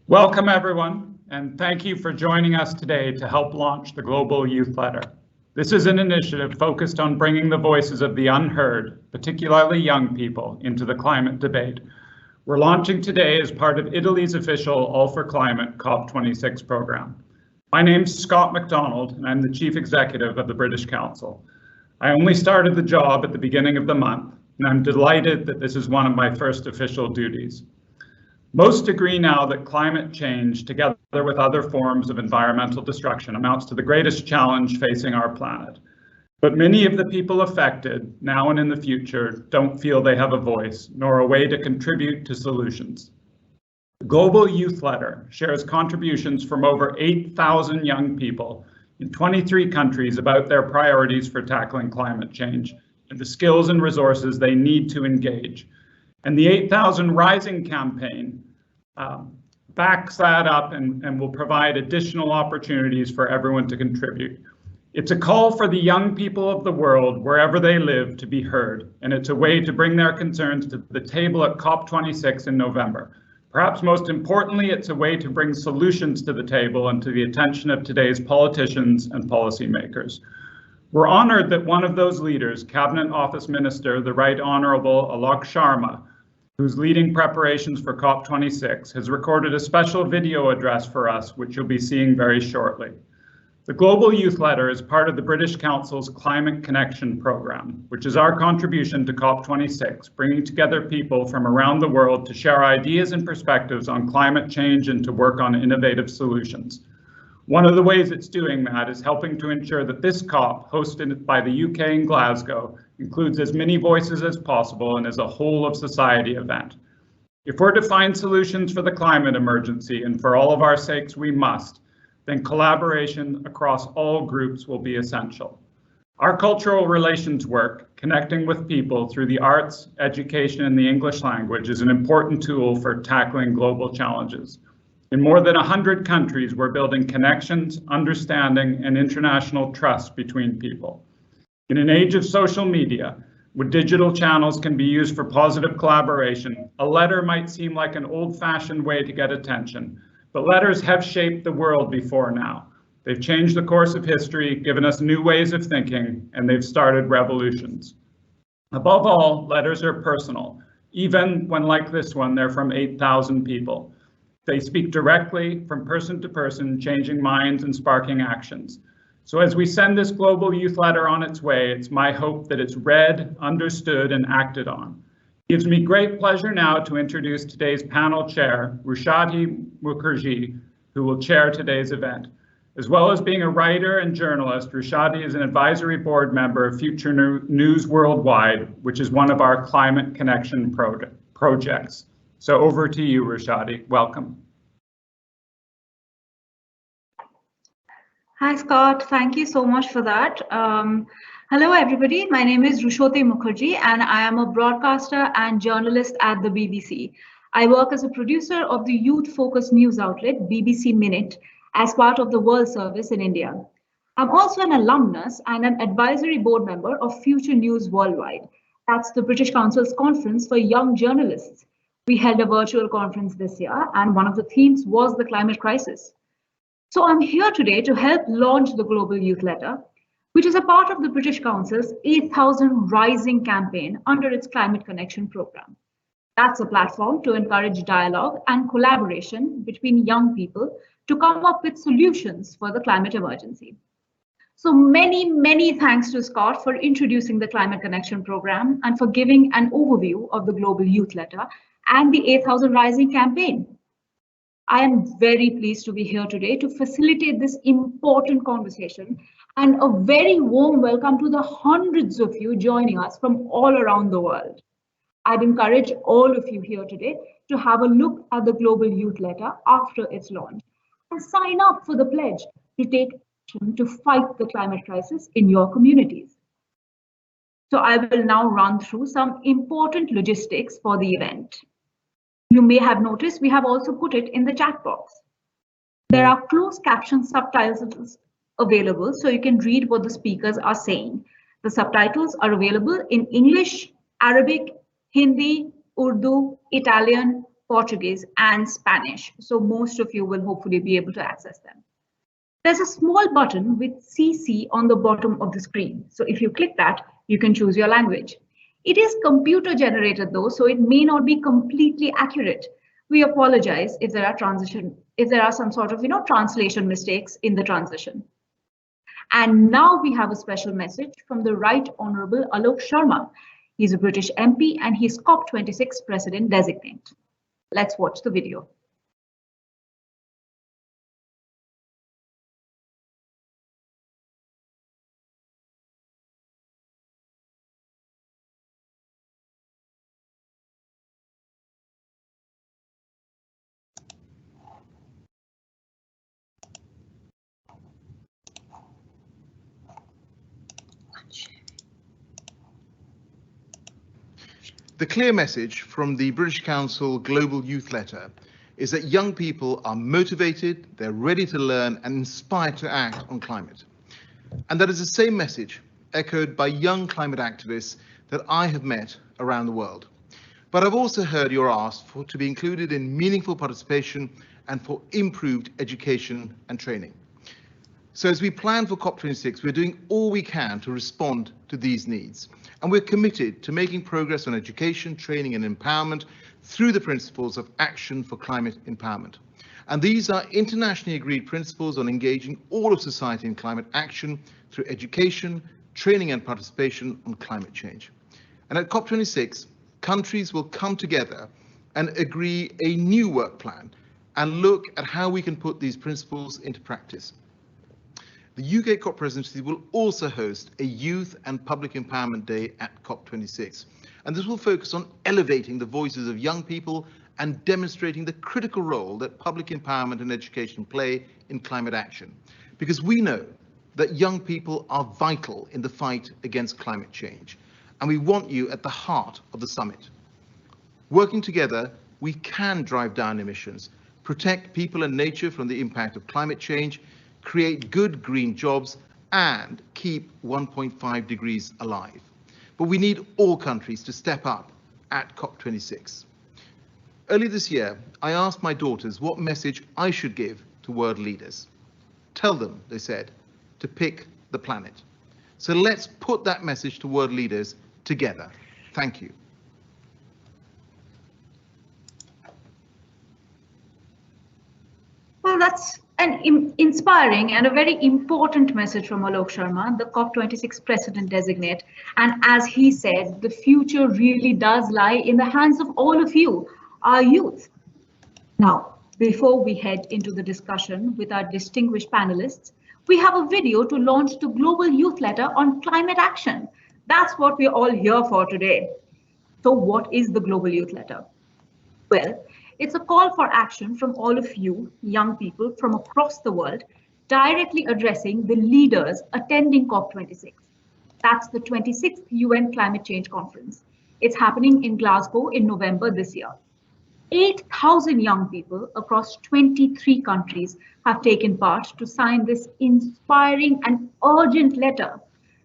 Welcome everyone, and thank you for joining us today to help launch the Global Youth Letter. This is an initiative focused on bringing the voices of the unheard, particularly young people, into the climate debate. We're launching today as part of Italy's official All for Climate COP26 program. My name's Scott MacDonald, and I'm the Chief Executive of the British Council. I only started the job at the beginning of the month, and I'm delighted that this is one of my first official duties. Most agree now that climate change, together with other forms of environmental destruction, amounts to the greatest challenge facing our planet. But many of the people affected, now and in the future, don't feel they have a voice, nor a way to contribute to solutions. The Global Youth Letter shares contributions from over 8,000 young people in 23 countries about their priorities for tackling climate change and the skills and resources they need to engage. And the 8,000 Rising campaign backs that up and will provide additional opportunities for everyone to contribute. It's a call for the young people of the world, wherever they live, to be heard, and it's a way to bring their concerns to the table at COP26 in November. Perhaps most importantly, it's a way to bring solutions to the table and to the attention of today's politicians and policymakers. We're honored that one of those leaders, Cabinet Office Minister, the Right Honourable Alok Sharma, who's leading preparations for COP26, has recorded a special video address for us, which you'll be seeing very shortly. The Global Youth Letter is part of the British Council's Climate Connection program, which is our contribution to COP26, bringing together people from around the world to share ideas and perspectives on climate change and to work on innovative solutions. One of the ways it's doing that is helping to ensure that this COP, hosted by the UK in Glasgow, includes as many voices as possible and is a whole of society event. If we're to find solutions for the climate emergency, and for all of our sakes we must, then collaboration across all groups will be essential. Our cultural relations work, connecting with people through the arts, education, and the English language, is an important tool for tackling global challenges. In more than 100 countries, we're building connections, understanding, and international trust between people. In an age of social media, where digital channels can be used for positive collaboration, a letter might seem like an old-fashioned way to get attention, but letters have shaped the world before now. They've changed the course of history, given us new ways of thinking, and they've started revolutions. Above all, letters are personal, even when, like this one, they're from 8,000 people. They speak directly from person to person, changing minds and sparking actions. So as we send this Global Youth Letter on its way, it's my hope that it's read, understood, and acted on. It gives me great pleasure now to introduce today's panel chair, Rushadi Mukherjee, who will chair today's event. As well as being a writer and journalist, Rushadi is an advisory board member of Future News Worldwide, which is one of our Climate Connection projects. So over to you, Rushadi. Welcome. Hi, Scott. Thank you so much for that. Hello, everybody. My name is Rushoti Mukherjee, and I am a broadcaster and journalist at the BBC. I work as a producer of the youth-focused news outlet, BBC Minute, as part of the World Service in India. I'm also an alumnus and an advisory board member of Future News Worldwide. That's the British Council's conference for young journalists. We held a virtual conference this year, and one of the themes was the climate crisis. So I'm here today to help launch the Global Youth Letter, which is a part of the British Council's 8,000 Rising campaign under its Climate Connection program. That's a platform to encourage dialogue and collaboration between young people to come up with solutions for the climate emergency. So many thanks to Scott for introducing the Climate Connection program and for giving an overview of the Global Youth Letter and the 8,000 Rising campaign. I am very pleased to be here today to facilitate this important conversation, and a very warm welcome to the hundreds of you joining us from all around the world. I'd encourage all of you here today to have a look at the Global Youth Letter after its launch and sign up for the pledge to take action to fight the climate crisis in your communities. So I will now run through some important logistics for the event. You may have noticed we have also put it in the chat box. There are closed caption subtitles available so you can read what the speakers are saying. The subtitles are available in English, Arabic, Hindi, Urdu, Italian, Portuguese, and Spanish. So most of you will hopefully be able to access them. There's a small button with CC on the bottom of the screen. So if you click that, you can choose your language. It is computer generated though, so it may not be completely accurate. We apologize if there are some sort of translation mistakes in the transition. And now we have a special message from the Right Honourable Alok Sharma. He's a British MP and he's COP26 President Designate. Let's watch the video. The clear message from the British Council Global Youth Letter is that young people are motivated, they're ready to learn and inspired to act on climate. And that is the same message echoed by young climate activists that I have met around the world. But I've also heard your ask to be included in meaningful participation and for improved education and training. So as we plan for COP26, we're doing all we can to respond to these needs. And we're committed to making progress on education, training and empowerment through the principles of action for climate empowerment. And these are internationally agreed principles on engaging all of society in climate action through education, training and participation on climate change. And at COP26, countries will come together and agree a new work plan and look at how we can put these principles into practice. The UK COP presidency will also host a Youth and Public Empowerment Day at COP26. And this will focus on elevating the voices of young people and demonstrating the critical role that public empowerment and education play in climate action. Because we know that young people are vital in the fight against climate change. And we want you at the heart of the summit. Working together, we can drive down emissions, protect people and nature from the impact of climate change, create good green jobs, and keep 1.5 degrees alive. But we need all countries to step up at COP26. Earlier this year, I asked my daughters what message I should give to world leaders. Tell them, they said, to pick the planet. So let's put that message to world leaders together. Thank you. Well, that's an inspiring and a very important message from Alok Sharma, the COP26 President Designate. And as he said, the future really does lie in the hands of all of you, our youth. Now, before we head into the discussion with our distinguished panelists, we have a video to launch the Global Youth Letter on climate action. That's what we're all here for today. So what is the Global Youth Letter? Well, it's a call for action from all of you, young people from across the world, directly addressing the leaders attending COP26. That's the 26th UN Climate Change Conference. It's happening in Glasgow in November this year. 8,000 young people across 23 countries have taken part to sign this inspiring and urgent letter.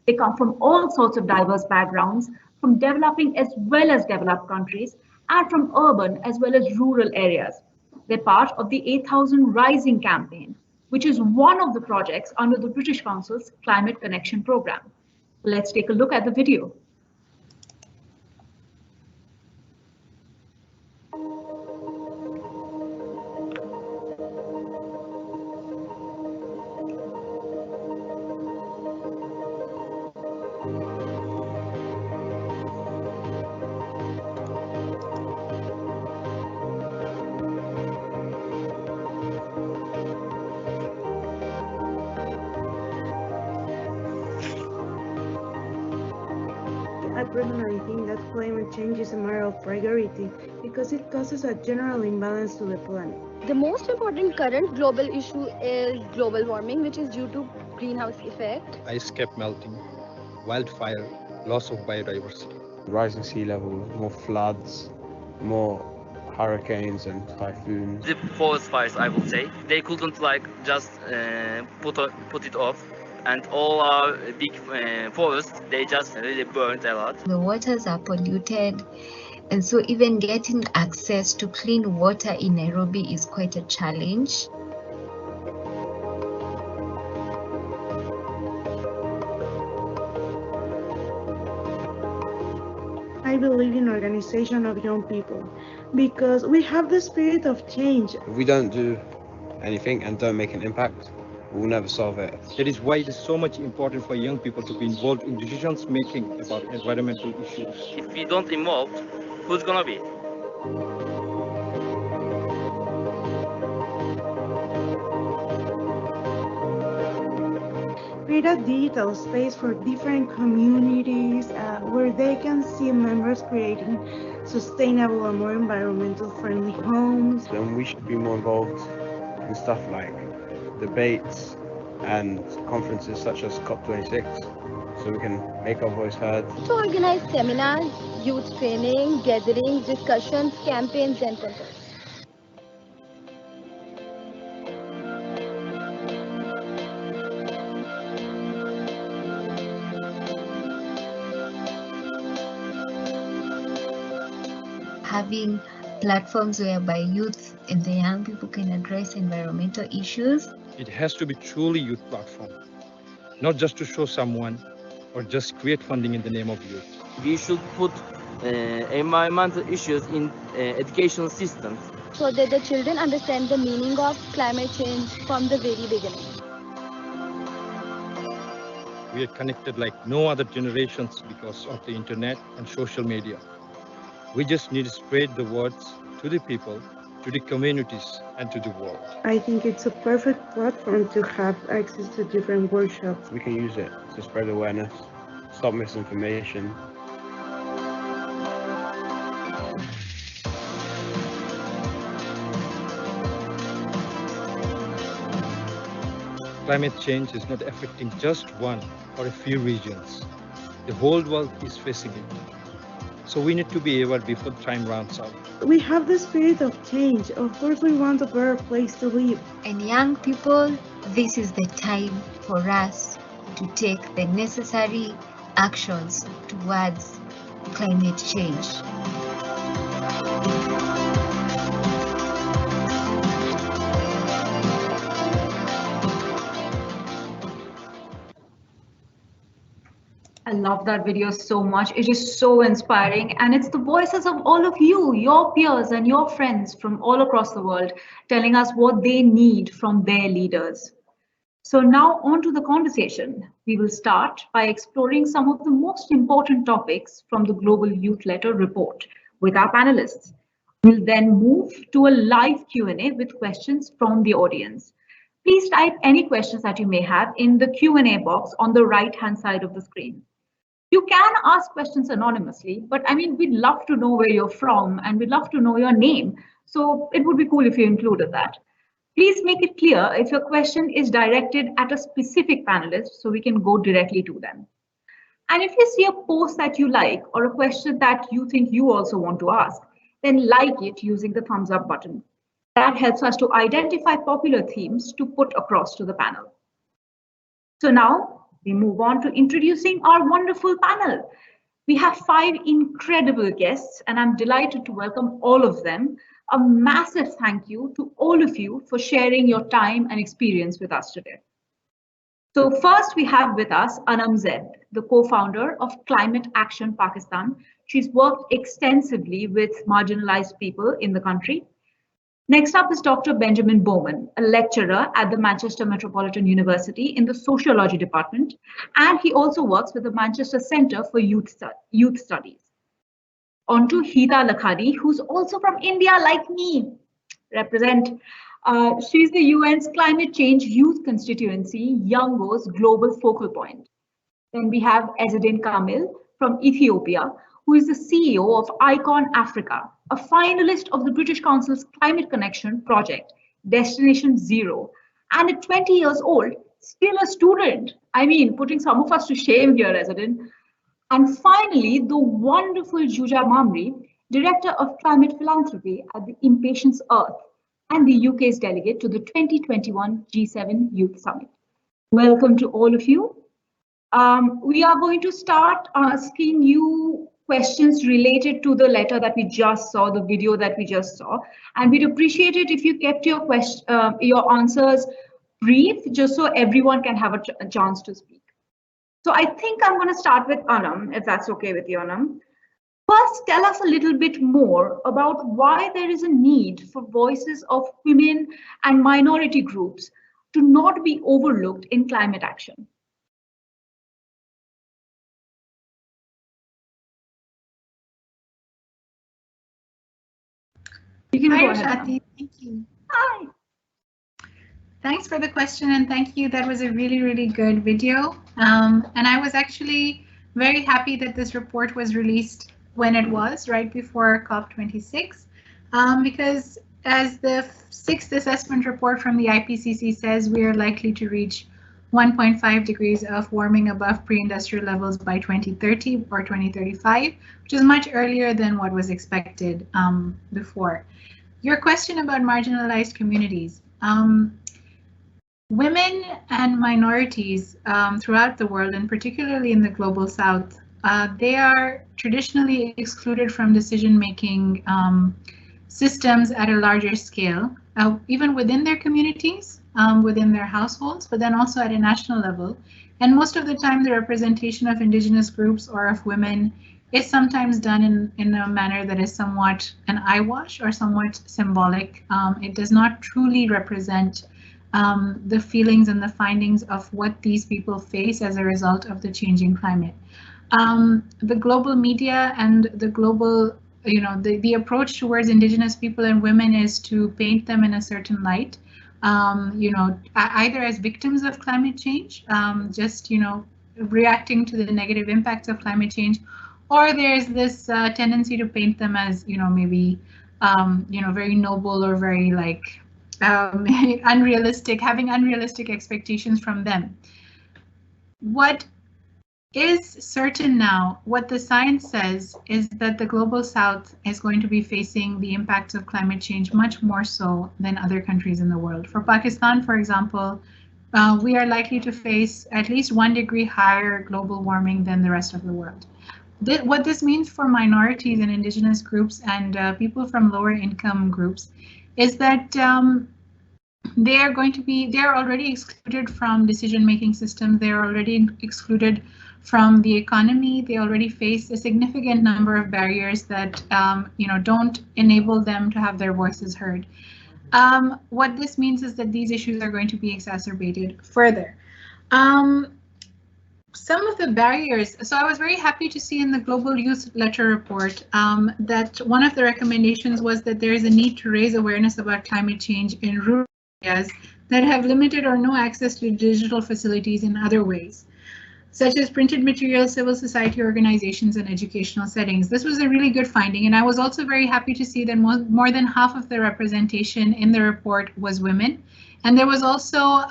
They come from all sorts of diverse backgrounds, from developing as well as developed countries, and from urban as well as rural areas. They're part of the 8,000 Rising campaign, which is one of the projects under the British Council's Climate Connection Programme. Let's take a look at the video. I personally think that climate change is a matter of priority because it causes a general imbalance to the planet. The most important current global issue is global warming, which is due to greenhouse effect. Ice cap melting, wildfire, loss of biodiversity. Rising sea level, more floods, more hurricanes and typhoons. The forest fires, I would say, they couldn't just put it off. And all our big forests, they just really burned a lot. The waters are polluted, And so even getting access to clean water in Nairobi is quite a challenge. I believe in organization of young people because we have the spirit of change. If we don't do anything and don't make an impact, we'll never solve it. That is why it is so much important for young people to be involved in decisions making about environmental issues. If we don't involve, who's gonna be? Create a digital space for different communities where they can see members creating sustainable and more environmental friendly homes. Then we should be more involved in stuff like debates and conferences such as COP26, so we can make our voice heard. To organize seminars, youth training, gatherings, discussions, campaigns, and contests. Having platforms whereby youth and the young people can address environmental issues. It has to be truly youth platform, not just to show someone or just create funding in the name of youth. We should put environmental issues in educational systems. So that the children understand the meaning of climate change from the very beginning. We are connected like no other generations because of the internet and social media. We just need to spread the words to the people, to the communities, and to the world. I think it's a perfect platform to have access to different workshops. We can use it to spread awareness, stop misinformation. Climate change is not affecting just one or a few regions. The whole world is facing it. So we need to be aware before time runs out. We have the spirit of change. Of course, we want a better place to live. And young people, this is the time for us to take the necessary actions towards climate change. I love that video so much. It is so inspiring, and it's the voices of all of you, your peers and your friends from all across the world, telling us what they need from their leaders. So now on to the conversation. We will start by exploring some of the most important topics from the Global Youth Letter report with our panelists. We'll then move to a live Q&A with questions from the audience. Please type any questions that you may have in the Q&A box on the right-hand side of the screen. You can ask questions anonymously, but I mean, we'd love to know where you're from and we'd love to know your name. So it would be cool if you included that. Please make it clear if your question is directed at a specific panelist so we can go directly to them. And if you see a post that you like or a question that you think you also want to ask, then like it using the thumbs up button. That helps us to identify popular themes to put across to the panel. So now we move on to introducing our wonderful panel. We have 5 incredible guests, and I'm delighted to welcome all of them. A massive thank you to all of you for sharing your time and experience with us today. So first we have with us Anam Zaid, the co-founder of Climate Action Pakistan. She's worked extensively with marginalized people in the country. Next up is Dr. Benjamin Bowman, a lecturer at the Manchester Metropolitan University in the Sociology Department, and he also works with the Manchester Centre for Youth Studies. On to Hita Lakhani, who's also from India like me. She's the UN's Climate Change Youth Constituency, Youngo's global focal point. Then we have Ezzedine Kamil from Ethiopia, who is the CEO of Icon Africa, a finalist of the British Council's Climate Connection project, Destination Zero, and at 20 years old, still a student. I mean, putting some of us to shame here, Ezzedine. And finally, the wonderful Juja Mamri, Director of Climate Philanthropy at the Impatience Earth and the UK's delegate to the 2021 G7 Youth Summit. Welcome to all of you. We are going to start asking you questions related to the letter that we just saw, the video that we just saw. And we'd appreciate it if you kept your answers brief, just so everyone can have a chance to speak. So I think I'm going to start with Anam, if that's okay with you, Anam. First, tell us a little bit more about why there is a need for voices of women and minority groups to not be overlooked in climate action. You can Hi, go ahead. Rashati. Thank you. Hi. Thanks for the question, and thank you. That was a really, really good video. And I was actually very happy that this report was released when it was, right before COP26, because as the 6th assessment report from the IPCC says, we are likely to reach 1.5 degrees of warming above pre-industrial levels by 2030 or 2035, which is much earlier than what was expected before. Your question about marginalized communities. Women and minorities throughout the world, and particularly in the global south, they are traditionally excluded from decision-making systems at a larger scale, even within their communities, within their households, but then also at a national level. And most of the time, the representation of indigenous groups or of women is sometimes done in a manner that is somewhat an eyewash or somewhat symbolic. It does not truly represent the feelings and the findings of what these people face as a result of the changing climate. The global media and the global, the approach towards indigenous people and women is to paint them in a certain light, either as victims of climate change, just, reacting to the negative impacts of climate change, or there's this tendency to paint them as, maybe, very noble or very unrealistic, having unrealistic expectations from them. What is certain now, what the science says, is that the global south is going to be facing the impacts of climate change much more so than other countries in the world. For Pakistan, for example, we are likely to face at least 1 degree higher global warming than the rest of the world. What this means for minorities and indigenous groups and people from lower income groups is that they are already excluded from decision-making systems. They are already excluded from the economy. They already face a significant number of barriers that don't enable them to have their voices heard. What this means is that these issues are going to be exacerbated further. Some of the barriers, so I was very happy to see in the Global Youth Letter report that one of the recommendations was that there is a need to raise awareness about climate change in rural areas that have limited or no access to digital facilities in other ways, such as printed materials, civil society organizations, and educational settings. This was a really good finding, and I was also very happy to see that more than half of the representation in the report was women, and there was also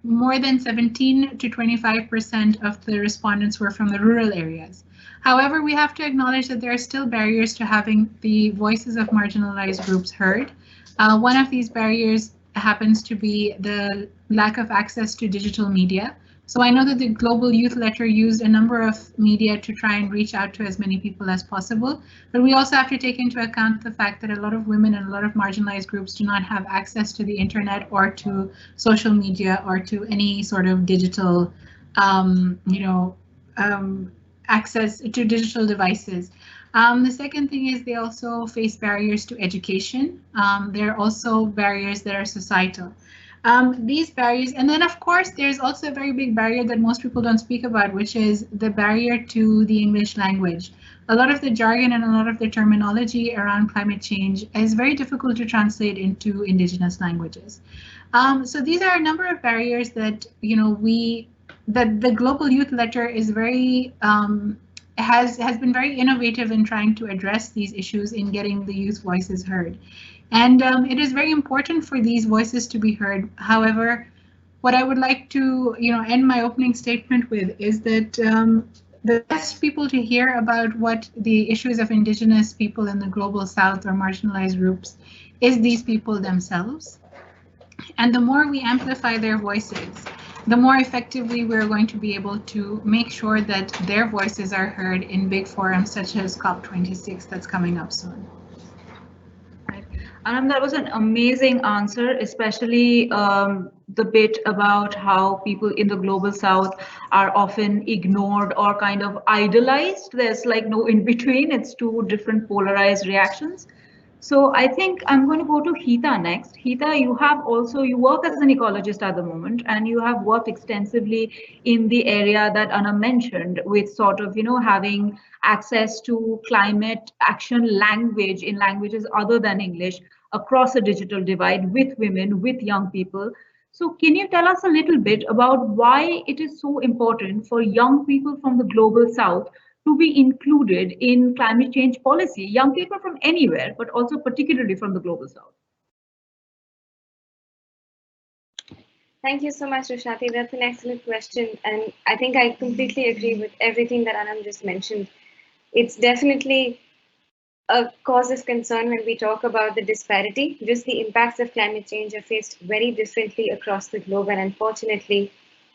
more than 17 to 25% of the respondents were from the rural areas. However, we have to acknowledge that there are still barriers to having the voices of marginalized groups heard. One of these barriers happens to be the lack of access to digital media. So I know that the Global Youth Letter used a number of media to try and reach out to as many people as possible, but we also have to take into account the fact that a lot of women and a lot of marginalized groups do not have access to the internet or to social media or to any sort of digital, access to digital devices. The second thing is they also face barriers to education. There are also barriers that are societal. These barriers, and then of course there's also a very big barrier that most people don't speak about, which is the barrier to the English language. A lot of the jargon and a lot of the terminology around climate change is very difficult to translate into indigenous languages. So these are a number of barriers that that the Global Youth Letter is very has been very innovative in trying to address these issues in getting the youth voices heard. And it is very important for these voices to be heard. However, what I would like to end my opening statement with is that the best people to hear about what the issues of indigenous people in the global south or marginalized groups is these people themselves. And the more we amplify their voices, the more effectively we're going to be able to make sure that their voices are heard in big forums such as COP26 that's coming up soon. Anam, that was an amazing answer, especially the bit about how people in the global south are often ignored or kind of idolized. There's like no in between. It's two different polarized reactions. So I think I'm going to go to Hita next. Hita, you work as an ecologist at the moment, and you have worked extensively in the area that Anna mentioned with sort of, having access to climate action language in languages other than English across a digital divide with women, with young people. So can you tell us a little bit about why it is so important for young people from the global south to be included in climate change policy, young people from anywhere, but also particularly from the global south? Thank you so much, Rushati. That's an excellent question. And I think I completely agree with everything that Anam just mentioned. It's definitely a cause of concern when we talk about the disparity. Just the impacts of climate change are faced very differently across the globe. And unfortunately,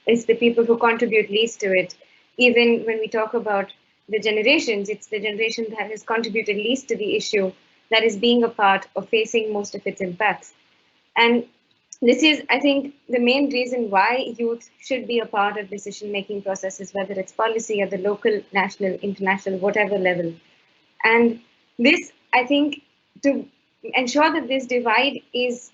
it's the people who contribute least to it. Even when we talk about the generations, it's the generation that has contributed least to the issue that is being a part of facing most of its impacts. And this is, I think, the main reason why youth should be a part of decision-making processes, whether it's policy at the local, national, international, whatever level. And this, I think, to ensure that this divide is,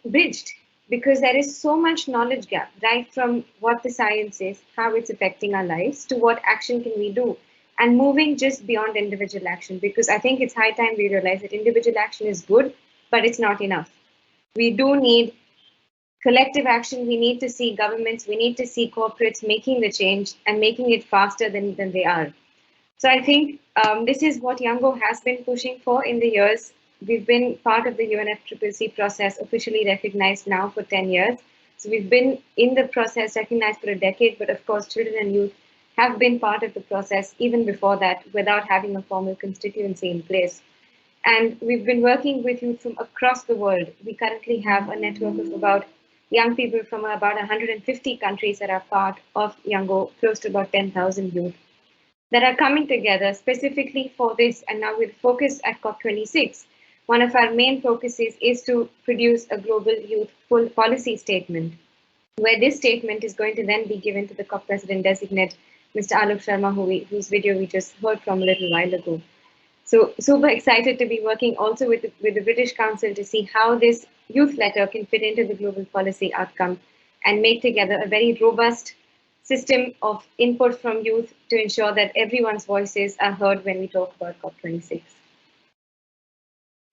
bridged, because there is so much knowledge gap, right from what the science is, how it's affecting our lives, to what action can we do, and moving just beyond individual action, because I think it's high time we realize that individual action is good, but it's not enough. We do need collective action. We need to see governments, we need to see corporates making the change and making it faster than they are. So I think this is what Youngo has been pushing for in the years. We've been part of the UNFCCC process, officially recognized now for 10 years. So we've been in the process recognized for a decade, but of course, children and youth have been part of the process even before that without having a formal constituency in place. And we've been working with youth from across the world. We currently have a network of about young people from about 150 countries that are part of Youngo, close to about 10,000 youth that are coming together specifically for this. And now with focus at COP26, one of our main focuses is to produce a global youth full policy statement, where this statement is going to then be given to the COP president designate, Mr. Alok Sharma, whose video we just heard from a little while ago. So super excited to be working also with the British Council to see how this youth letter can fit into the global policy outcome and make together a very robust system of input from youth to ensure that everyone's voices are heard when we talk about COP26.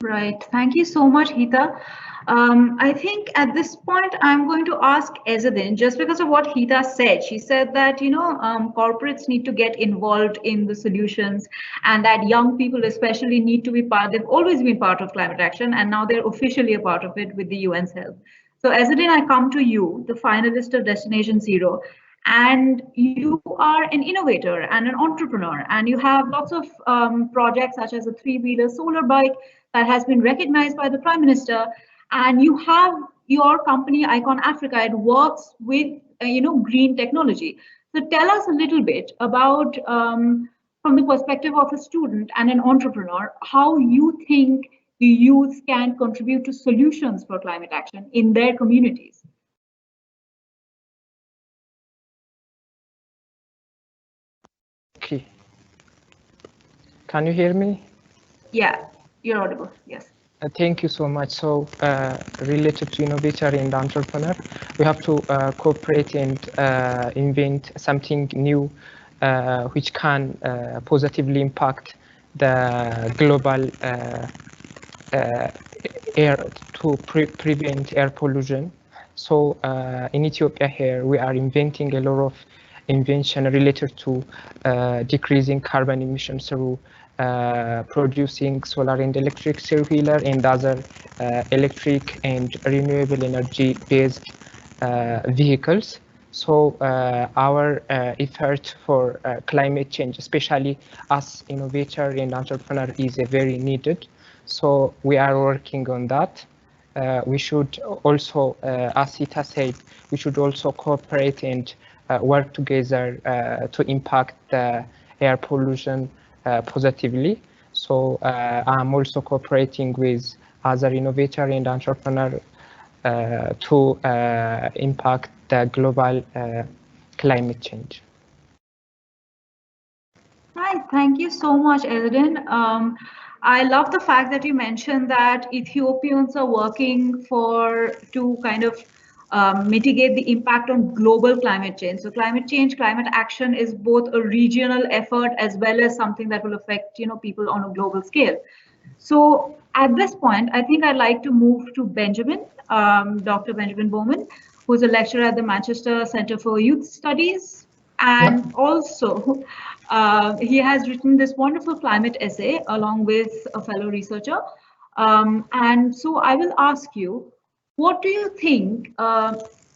Right. Thank you so much, Hita. I think at this point, I'm going to ask Ezadin, just because of what Hita said. She said that, corporates need to get involved in the solutions, and that young people especially need to be part. They've always been part of climate action, and now they're officially a part of it with the UN's help. So Ezadin, I come to you, the finalist of Destination Zero. And you are an innovator and an entrepreneur, and you have lots of projects such as a 3-wheeler solar bike that has been recognized by the Prime Minister. And you have your company, Icon Africa. It works with green technology. So tell us a little bit about, from the perspective of a student and an entrepreneur, how you think the youth can contribute to solutions for climate action in their communities. Okay. Can you hear me? Yeah, you're audible. Yes. Thank you so much. So related to innovator and entrepreneur, we have to cooperate and invent something new which can positively impact the global air to prevent air pollution. So in Ethiopia here, we are inventing a lot of invention related to decreasing carbon emissions through producing solar and electric 3-wheeler and other electric and renewable energy based vehicles. So our effort for climate change, especially as innovator and entrepreneur, is very needed. So we are working on that. we should also, as Sita said, we should also cooperate and work together to impact the air pollution positively. So I'm also cooperating with other innovators and entrepreneurs to impact the global climate change. Right, thank you so much, Eldin. I love the fact that you mentioned that Ethiopians are working to kind of mitigate the impact on global climate change. So climate change, climate action is both a regional effort as well as something that will affect, people on a global scale. So at this point, I think I'd like to move to Benjamin, Dr. Benjamin Bowman, who's a lecturer at the Manchester Center for Youth Studies. And also, he has written this wonderful climate essay along with a fellow researcher. And so I will ask you, what do you think,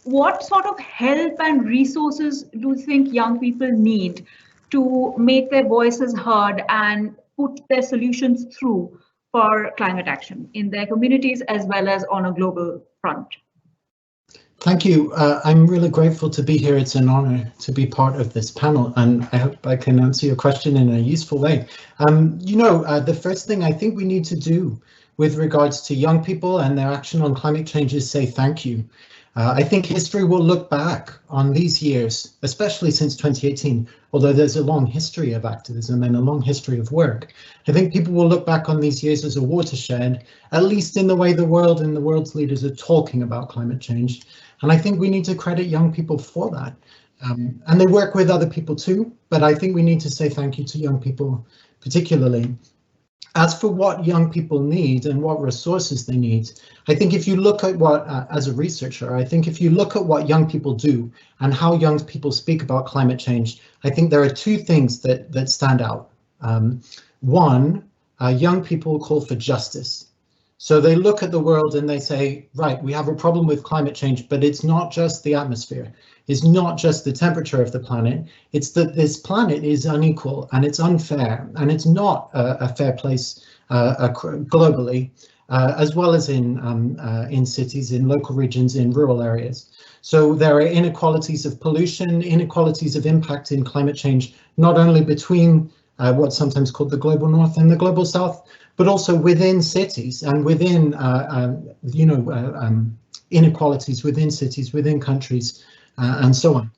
what sort of help and resources do you think young people need to make their voices heard and put their solutions through for climate action in their communities as well as on a global front? Thank you. I'm really grateful to be here. It's an honor to be part of this panel, and I hope I can answer your question in a useful way. The first thing I think we need to do with regards to young people and their action on climate change is say thank you. I think history will look back on these years, especially since 2018, although there's a long history of activism and a long history of work. I think people will look back on these years as a watershed, at least in the way the world and the world's leaders are talking about climate change. And I think we need to credit young people for that. And they work with other people too, but I think we need to say thank you to young people particularly. As for what young people need and what resources they need, I think if you look at what, as a researcher, I think if you look at what young people do and how young people speak about climate change, I think there are two things that stand out. One, young people call for justice. So they look at the world and they say, right, we have a problem with climate change, but it's not just the atmosphere. It's not just the temperature of the planet. It's that this planet is unequal and it's unfair, and it's not a fair place globally, as well as in cities, in local regions, in rural areas. So there are inequalities of pollution, inequalities of impact in climate change, not only between what's sometimes called the global north and the global south, but also within cities and within, inequalities within cities, within countries, and so on.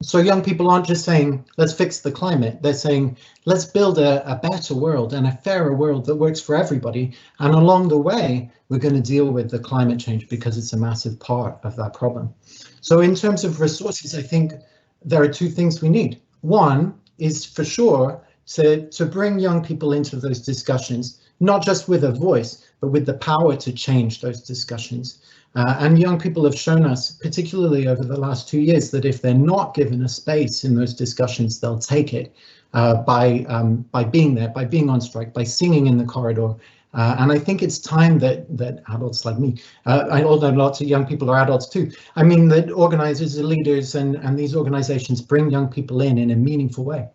So young people aren't just saying, let's fix the climate. They're saying, let's build a better world and a fairer world that works for everybody. And along the way, we're going to deal with the climate change because it's a massive part of that problem. So in terms of resources, I think there are two things we need. One is for sure to bring young people into those discussions, not just with a voice, but with the power to change those discussions. And young people have shown us, particularly over the last 2 years, that if they're not given a space in those discussions, they'll take it by being there, by being on strike, by singing in the corridor. And I think it's time that adults like me, I know lots of young people are adults too. I mean that organizers and leaders and these organizations bring young people in a meaningful way.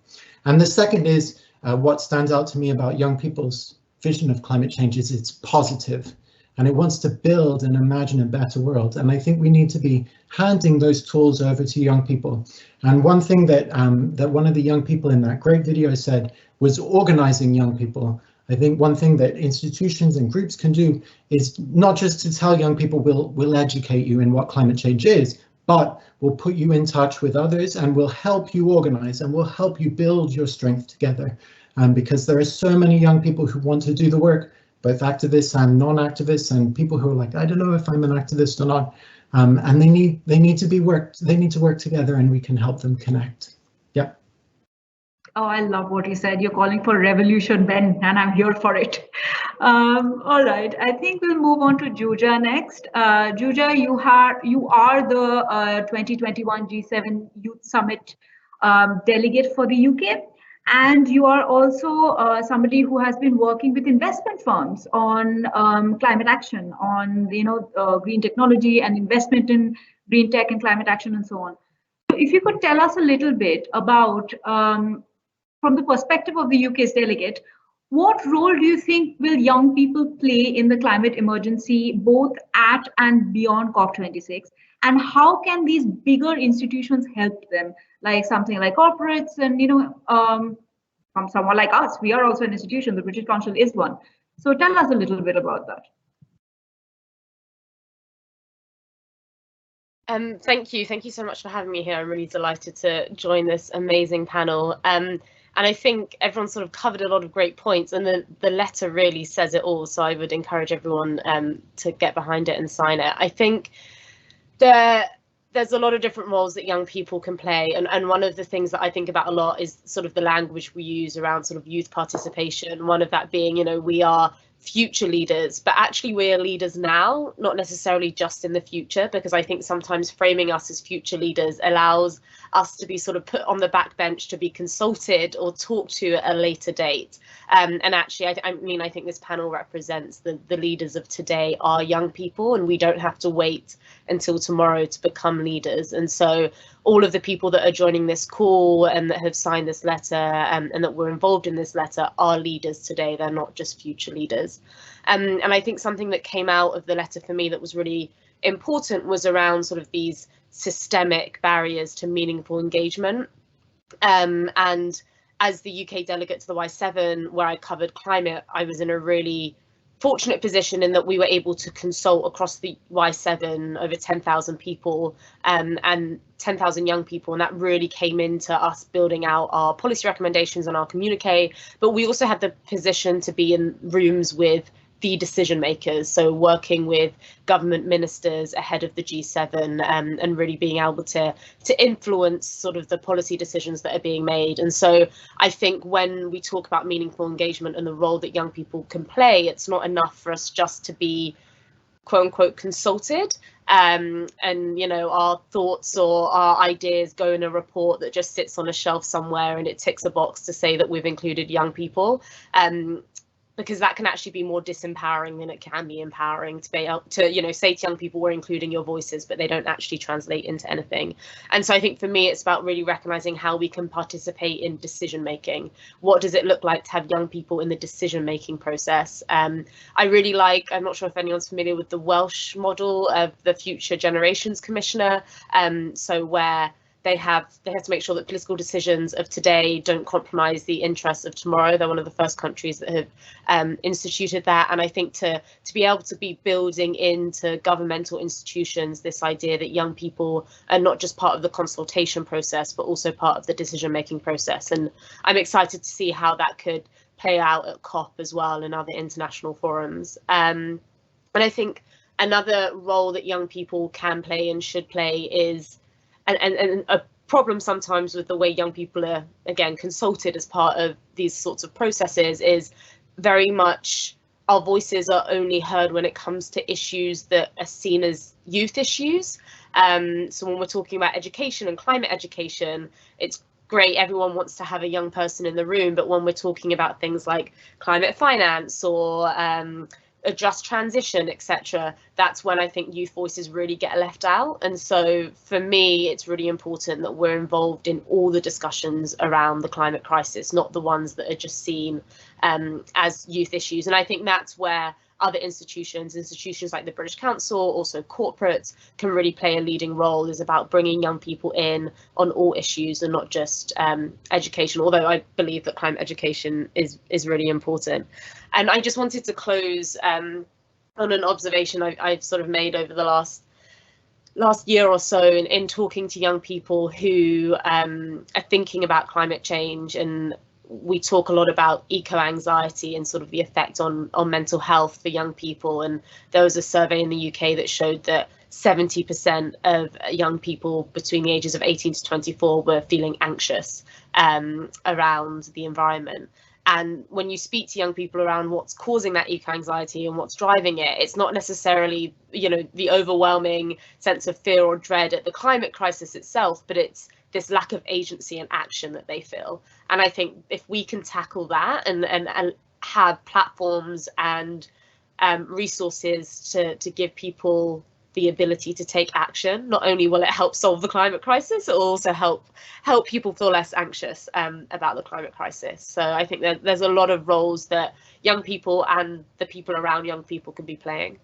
And the second is what stands out to me about young people's vision of climate change is it's positive. And it wants to build and imagine a better world. And I think we need to be handing those tools over to young people. And one thing that one of the young people in that great video said was organizing young people. I think one thing that institutions and groups can do is not just to tell young people we'll educate you in what climate change is, but we'll put you in touch with others and we'll help you organize and we'll help you build your strength together. Because there are so many young people who want to do the work, both activists and non-activists, and people who are like, I don't know if I'm an activist or not, and they need to work together, and we can help them connect. Yeah. Oh, I love what you said. You're calling for revolution, Ben, and I'm here for it. All right, I think we'll move on to Juja next. Juja, you are the 2021 G7 Youth Summit delegate for the UK. And you are also somebody who has been working with investment firms on climate action, on green technology and investment in green tech and climate action and so on. So if you could tell us a little bit about, from the perspective of the UK's delegate, What role do you think will young people play in the climate emergency, both at and beyond COP26? And how can these bigger institutions help them, like something like corporates and, from someone like us? We are also an institution. The British Council is one. So tell us a little bit about that. Thank you so much for having me here. I'm really delighted to join this amazing panel. And I think everyone sort of covered a lot of great points, and the letter really says it all. So I would encourage everyone to get behind it and sign it. I think there's a lot of different roles that young people can play, and one of the things that I think about a lot is sort of the language we use around sort of youth participation. One of that being, we are future leaders, but actually we're leaders now, not necessarily just in the future, because I think sometimes framing us as future leaders allows us to be sort of put on the back bench to be consulted or talked to at a later date. And actually, I think this panel represents the leaders of today are young people, and we don't have to wait until tomorrow to become leaders. And so all of the people that are joining this call and that have signed this letter and that were involved in this letter are leaders today. They're not just future leaders. And I think something that came out of the letter for me that was really important was around sort of these systemic barriers to meaningful engagement. And as the UK delegate to the Y7, where I covered climate, I was in a really fortunate position in that we were able to consult across the Y7 over 10,000 people and 10,000 young people, and that really came into us building out our policy recommendations and our communique. But we also had the position to be in rooms with the decision makers, so working with government ministers ahead of the G7 and really being able to influence sort of the policy decisions that are being made. And so I think when we talk about meaningful engagement and the role that young people can play, it's not enough for us just to be quote unquote consulted and our thoughts or our ideas go in a report that just sits on a shelf somewhere and it ticks a box to say that we've included young people. Because that can actually be more disempowering than it can be empowering to be able to, say to young people, we're including your voices, but they don't actually translate into anything. And so I think for me, it's about really recognizing how we can participate in decision making. What does it look like to have young people in the decision making process? I really like, I'm not sure if anyone's familiar with the Welsh model of the Future Generations Commissioner. So where they have to make sure that political decisions of today don't compromise the interests of tomorrow. They're one of the first countries that have instituted that. And I think to be able to be building into governmental institutions this idea that young people are not just part of the consultation process, but also part of the decision-making process. And I'm excited to see how that could play out at COP as well and other international forums. And I think another role that young people can play and should play is and a problem sometimes with the way young people are, again, consulted as part of these sorts of processes is very much our voices are only heard when it comes to issues that are seen as youth issues. So when we're talking about education and climate education, it's great, everyone wants to have a young person in the room, but when we're talking about things like climate finance or a just transition, etc., that's when I think youth voices really get left out. And so for me, it's really important that we're involved in all the discussions around the climate crisis, not the ones that are just seen as youth issues. And I think that's where other institutions like the British Council, also corporates, can really play a leading role, is about bringing young people in on all issues and not just education, although I believe that climate education is really important. And I just wanted to close on an observation I've sort of made over the last year or so in talking to young people who are thinking about climate change. And we talk a lot about eco-anxiety and sort of the effect on mental health for young people. And there was a survey in the UK that showed that 70% of young people between the ages of 18 to 24 were feeling anxious around the environment. And when you speak to young people around what's causing that eco-anxiety and what's driving it, it's not necessarily, the overwhelming sense of fear or dread at the climate crisis itself, but it's this lack of agency and action that they feel. And I think if we can tackle that and have platforms and resources to give people the ability to take action. Not only will it help solve the climate crisis, it will also help people feel less anxious about the climate crisis. So I think that there's a lot of roles that young people and the people around young people can be playing.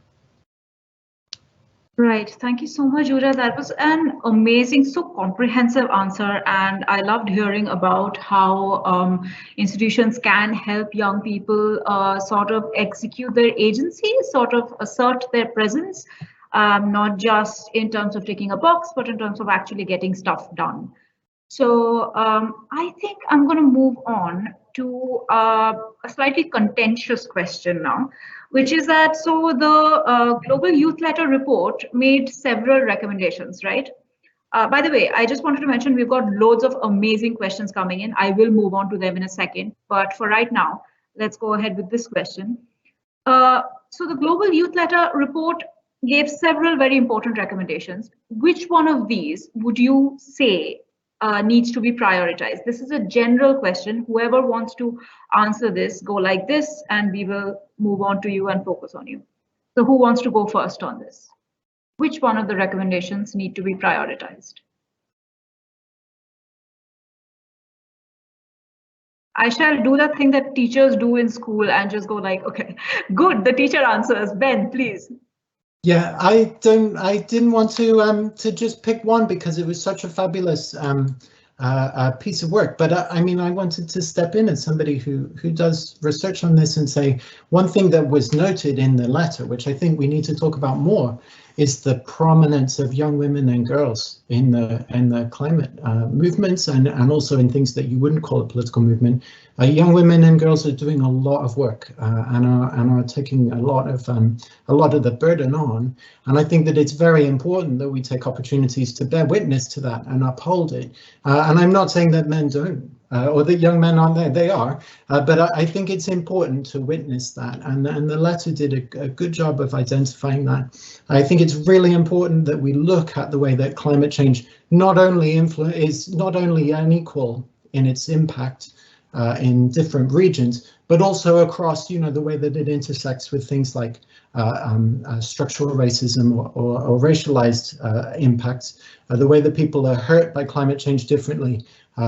Right. Thank you so much, Julia. That was an amazing, so comprehensive answer. And I loved hearing about how institutions can help young people sort of execute their agency, sort of assert their presence, not just in terms of ticking a box, but in terms of actually getting stuff done. So I think I'm going to move on to a slightly contentious question now, which is that so the Global Youth Letter report made several recommendations, right? By the way, I just wanted to mention we've got loads of amazing questions coming in. I will move on to them in a second, but for right now, let's go ahead with this question. So the Global Youth Letter report gave several very important recommendations. Which one of these would you say needs to be prioritized? This is a general question. Whoever wants to answer this, go like this, and we will move on to you and focus on you. So who wants to go first on this? Which one of the recommendations need to be prioritized? I shall do that thing that teachers do in school and just go like, okay, good, the teacher answers. Ben, please. Yeah, I didn't want to just pick one because it was such a fabulous piece of work. But I mean, I wanted to step in as somebody who does research on this and say one thing that was noted in the letter, which I think we need to talk about more, is the prominence of young women and girls in the climate movements and also in things that you wouldn't call a political movement. Young women and girls are doing a lot of work and are taking a lot of the burden on. And I think that it's very important that we take opportunities to bear witness to that and uphold it. And I'm not saying that men don't. Or that young men aren't there, they are, but I think it's important to witness that, and the letter did a good job of identifying that. I think it's really important that we look at the way that climate change not only is not only unequal in its impact in different regions, but also across, you know, the way that it intersects with things like structural racism or racialized impacts, the way that people are hurt by climate change differently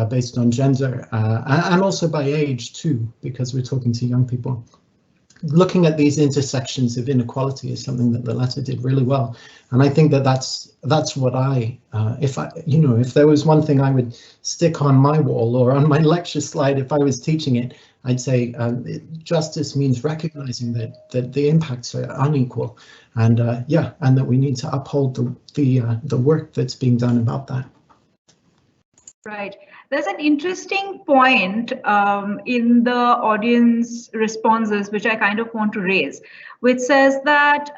based on gender and also by age too, because we're talking to young people. Looking at these intersections of inequality is something that the letter did really well, and I think that that's what if there was one thing I would stick on my wall or on my lecture slide if I was teaching it, I'd say justice means recognizing that the impacts are unequal, and and that we need to uphold the work that's being done about that. Right. There's an interesting point in the audience responses, which I kind of want to raise, which says that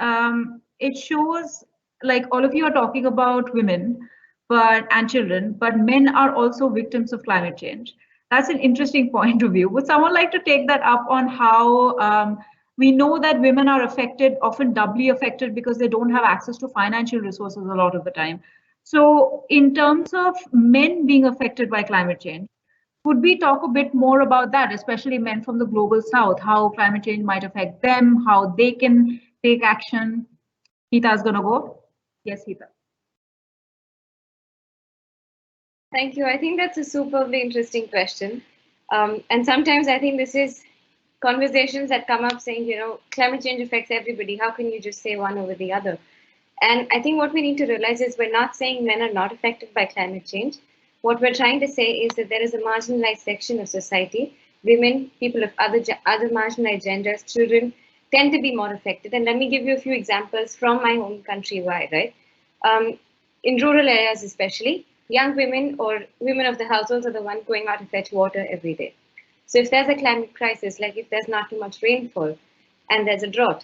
it shows like all of you are talking about women and children, but men are also victims of climate change. That's an interesting point of view. Would someone like to take that up on how we know that women are affected, often doubly affected, because they don't have access to financial resources a lot of the time? So in terms of men being affected by climate change, could we talk a bit more about that, especially men from the global south, how climate change might affect them, how they can take action? Hita's gonna go. Yes, Hita. Thank you. I think that's a superbly interesting question. And sometimes I think this is conversations that come up saying, you know, climate change affects everybody. How can you just say one over the other? And I think what we need to realize is we're not saying men are not affected by climate change. What we're trying to say is that there is a marginalized section of society, women, people of other marginalized genders, children, tend to be more affected. And let me give you a few examples from my home country why, right? In rural areas especially, young women or women of the households are the ones going out to fetch water every day. So if there's a climate crisis, like if there's not too much rainfall and there's a drought,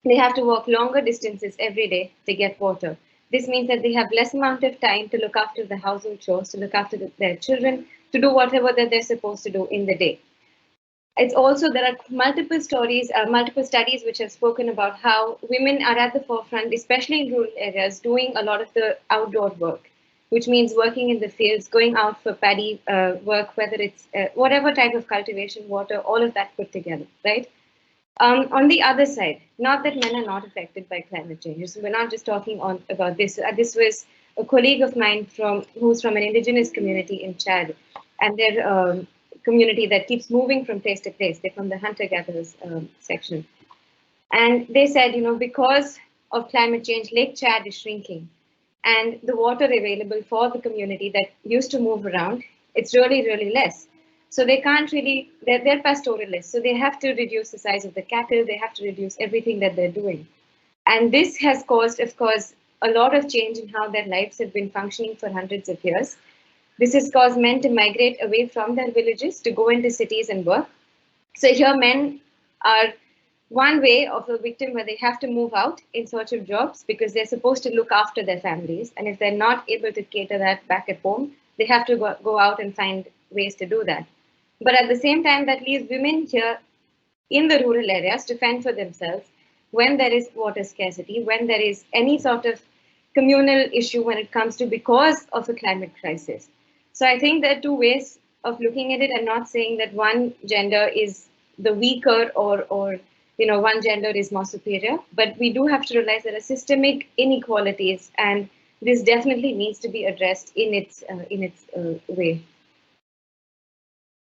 they have to walk longer distances every day to get water. This means that they have less amount of time to look after the household chores, to look after their children, to do whatever that they're supposed to do in the day. It's also, there are multiple studies which have spoken about how women are at the forefront, especially in rural areas, doing a lot of the outdoor work, which means working in the fields, going out for paddy work, whether it's whatever type of cultivation, water, all of that put together, right? On the other side, not that men are not affected by climate change. So we're not just talking about this. This was a colleague of mine who's from an indigenous community in Chad, and their community that keeps moving from place to place. They're from the hunter-gatherers section. And they said, because of climate change, Lake Chad is shrinking. And the water available for the community that used to move around, it's really, really less. So they can't really, they're pastoralists. So they have to reduce the size of the cattle. They have to reduce everything that they're doing. And this has caused, of course, a lot of change in how their lives have been functioning for hundreds of years. This has caused men to migrate away from their villages to go into cities and work. So here men are one way of a victim where they have to move out in search of jobs because they're supposed to look after their families. And if they're not able to cater that back at home, they have to go out and find ways to do that. But at the same time, that leaves women here in the rural areas to fend for themselves when there is water scarcity, when there is any sort of communal issue when it comes to because of a climate crisis. So I think there are two ways of looking at it and not saying that one gender is the weaker or one gender is more superior, but we do have to realize there are systemic inequalities, and this definitely needs to be addressed in its way.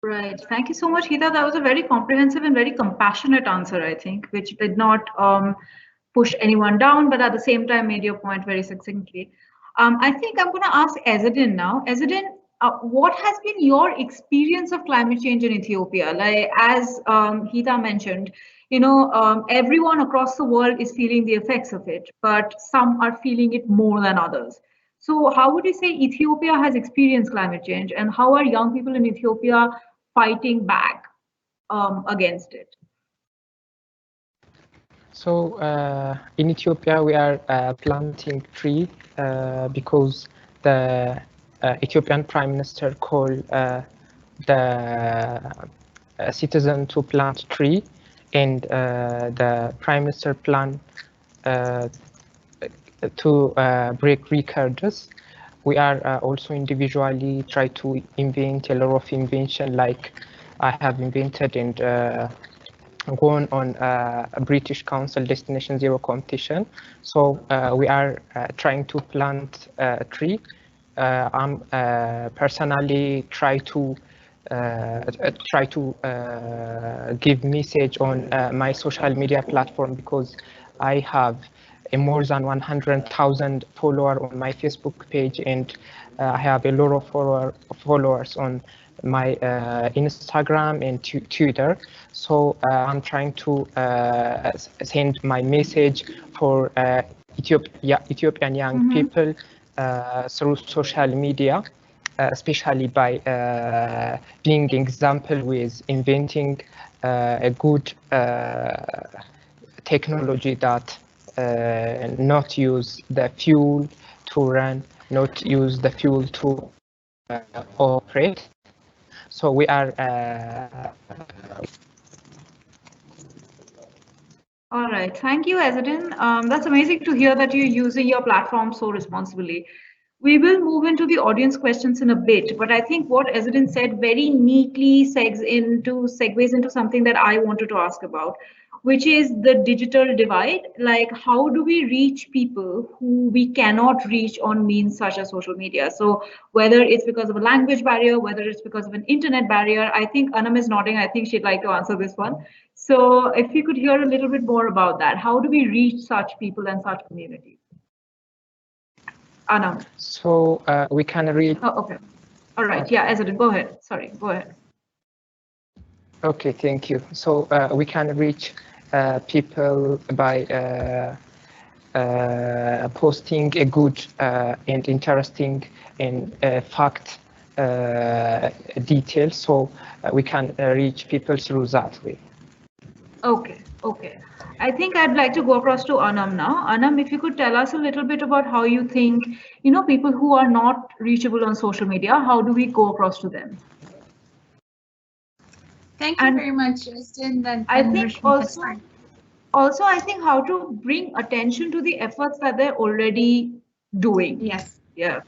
Right. Thank you so much, Hita. That was a very comprehensive and very compassionate answer, I think, which did not push anyone down, but at the same time made your point very succinctly. I think I'm going to ask Ezedin now. Ezedin, what has been your experience of climate change in Ethiopia? Like, as Hita mentioned, everyone across the world is feeling the effects of it, but some are feeling it more than others. So how would you say Ethiopia has experienced climate change, and how are young people in Ethiopia fighting back against it? So in Ethiopia, we are planting tree because the Ethiopian Prime Minister called the citizen to plant tree, and the Prime Minister plan to break records. We are also individually try to invent a lot of invention, like I have invented and gone on a British Council Destination Zero competition. So we are trying to plant a tree. I'm personally try to give message on my social media platform, because I have more than 100,000 followers on my Facebook page, and I have a lot of followers on my Instagram and Twitter. So I'm trying to send my message for Ethiopian young people through social media, especially by being example with inventing a good technology that not use the fuel to run, not use the fuel to operate. So we are. All right, thank you, Ezedin. That's amazing to hear that you're using your platform so responsibly. We will move into the audience questions in a bit, but I think what Ezedin said very neatly segues into something that I wanted to ask about, which is the digital divide. Like, how do we reach people who we cannot reach on means such as social media? So whether it's because of a language barrier, whether it's because of an internet barrier, I think Anam is nodding. I think she'd like to answer this one. So if you could hear a little bit more about that, how do we reach such people and such communities? Anam. So we can read. Oh, okay. All right. Yeah, Ezedin, go ahead. Sorry, go ahead. Okay, thank you. So we can reach people by posting a good and interesting and fact details. So we can reach people through that way. Okay, okay. I think I'd like to go across to Anam now. Anam, if you could tell us a little bit about how you think, people who are not reachable on social media, how do we go across to them? Thank you very much, Justin. I think also, I think how to bring attention to the efforts that they're already doing. Yes. Yeah.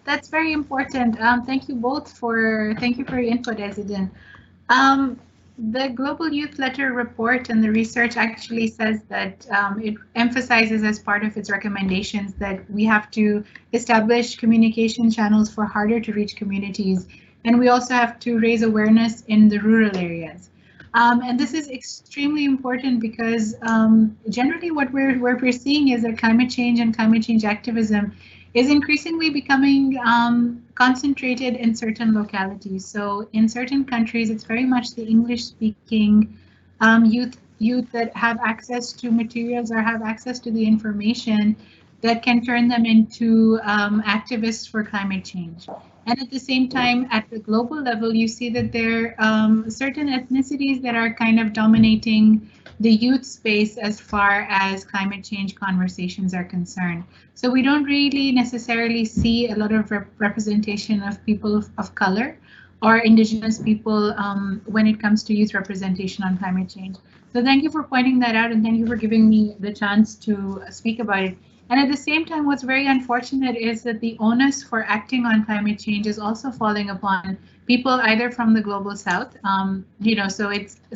That's very important. Thank you both for your input, Ezedin. The Global Youth Letter report and the research actually says that it emphasizes as part of its recommendations that we have to establish communication channels for harder to reach communities, and we also have to raise awareness in the rural areas. And this is extremely important because generally what we're seeing is that climate change and climate change activism is increasingly becoming concentrated in certain localities. So in certain countries, it's very much the English-speaking youth that have access to materials or have access to the information that can turn them into activists for climate change. And at the same time, at the global level, you see that there are certain ethnicities that are kind of dominating the youth space as far as climate change conversations are concerned. So we don't really necessarily see a lot of representation of people of color or indigenous people when it comes to youth representation on climate change. So thank you for pointing that out, and thank you for giving me the chance to speak about it. And at the same time, what's very unfortunate is that the onus for acting on climate change is also falling upon people either from the global south,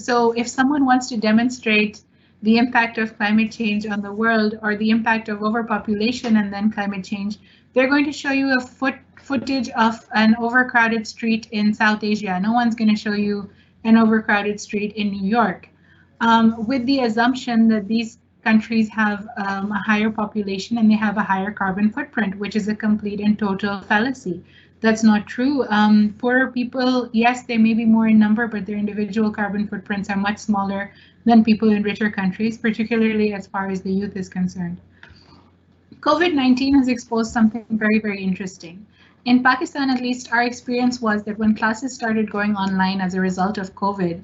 so if someone wants to demonstrate the impact of climate change on the world or the impact of overpopulation and then climate change, they're going to show you a footage of an overcrowded street in South Asia. No one's going to show you an overcrowded street in New York, with the assumption that these countries have a higher population and they have a higher carbon footprint, which is a complete and total fallacy. That's not true. Poorer people, yes, they may be more in number, but their individual carbon footprints are much smaller than people in richer countries, particularly as far as the youth is concerned. COVID-19 has exposed something very, very interesting. In Pakistan, at least, our experience was that when classes started going online as a result of COVID,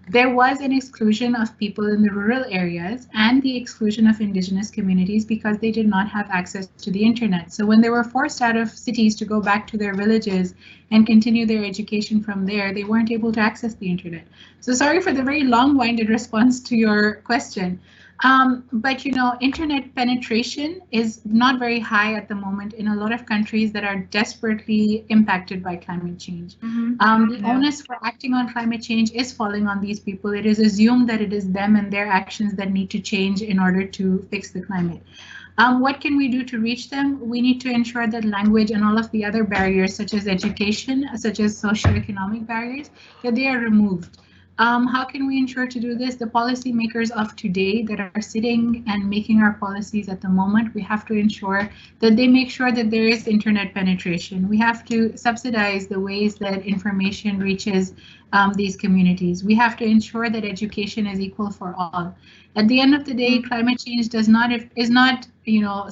there was an exclusion of people in the rural areas and the exclusion of indigenous communities because they did not have access to the internet. So when they were forced out of cities to go back to their villages and continue their education from there, they weren't able to access the internet. So sorry for the very long-winded response to your question. But internet penetration is not very high at the moment in a lot of countries that are desperately impacted by climate change. The onus for acting on climate change is falling on these people. It is assumed that it is them and their actions that need to change in order to fix the climate. What can we do to reach them? We need to ensure that language and all of the other barriers, such as education, such as socioeconomic barriers, that they are removed. How can we ensure to do this? The policymakers of today that are sitting and making our policies at the moment, we have to ensure that they make sure that there is internet penetration. We have to subsidize the ways that information reaches these communities. We have to ensure that education is equal for all. At the end of the day, climate change is not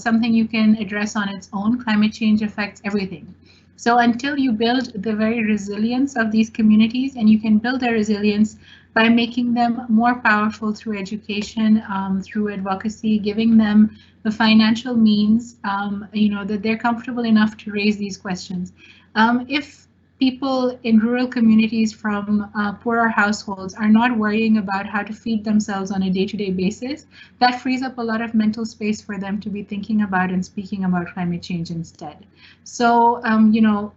something you can address on its own. Climate change affects everything. So until you build the very resilience of these communities, and you can build their resilience by making them more powerful through education, through advocacy, giving them the financial means, that they're comfortable enough to raise these questions. If people in rural communities from poorer households are not worrying about how to feed themselves on a day-to-day basis, that frees up a lot of mental space for them to be thinking about and speaking about climate change instead. So,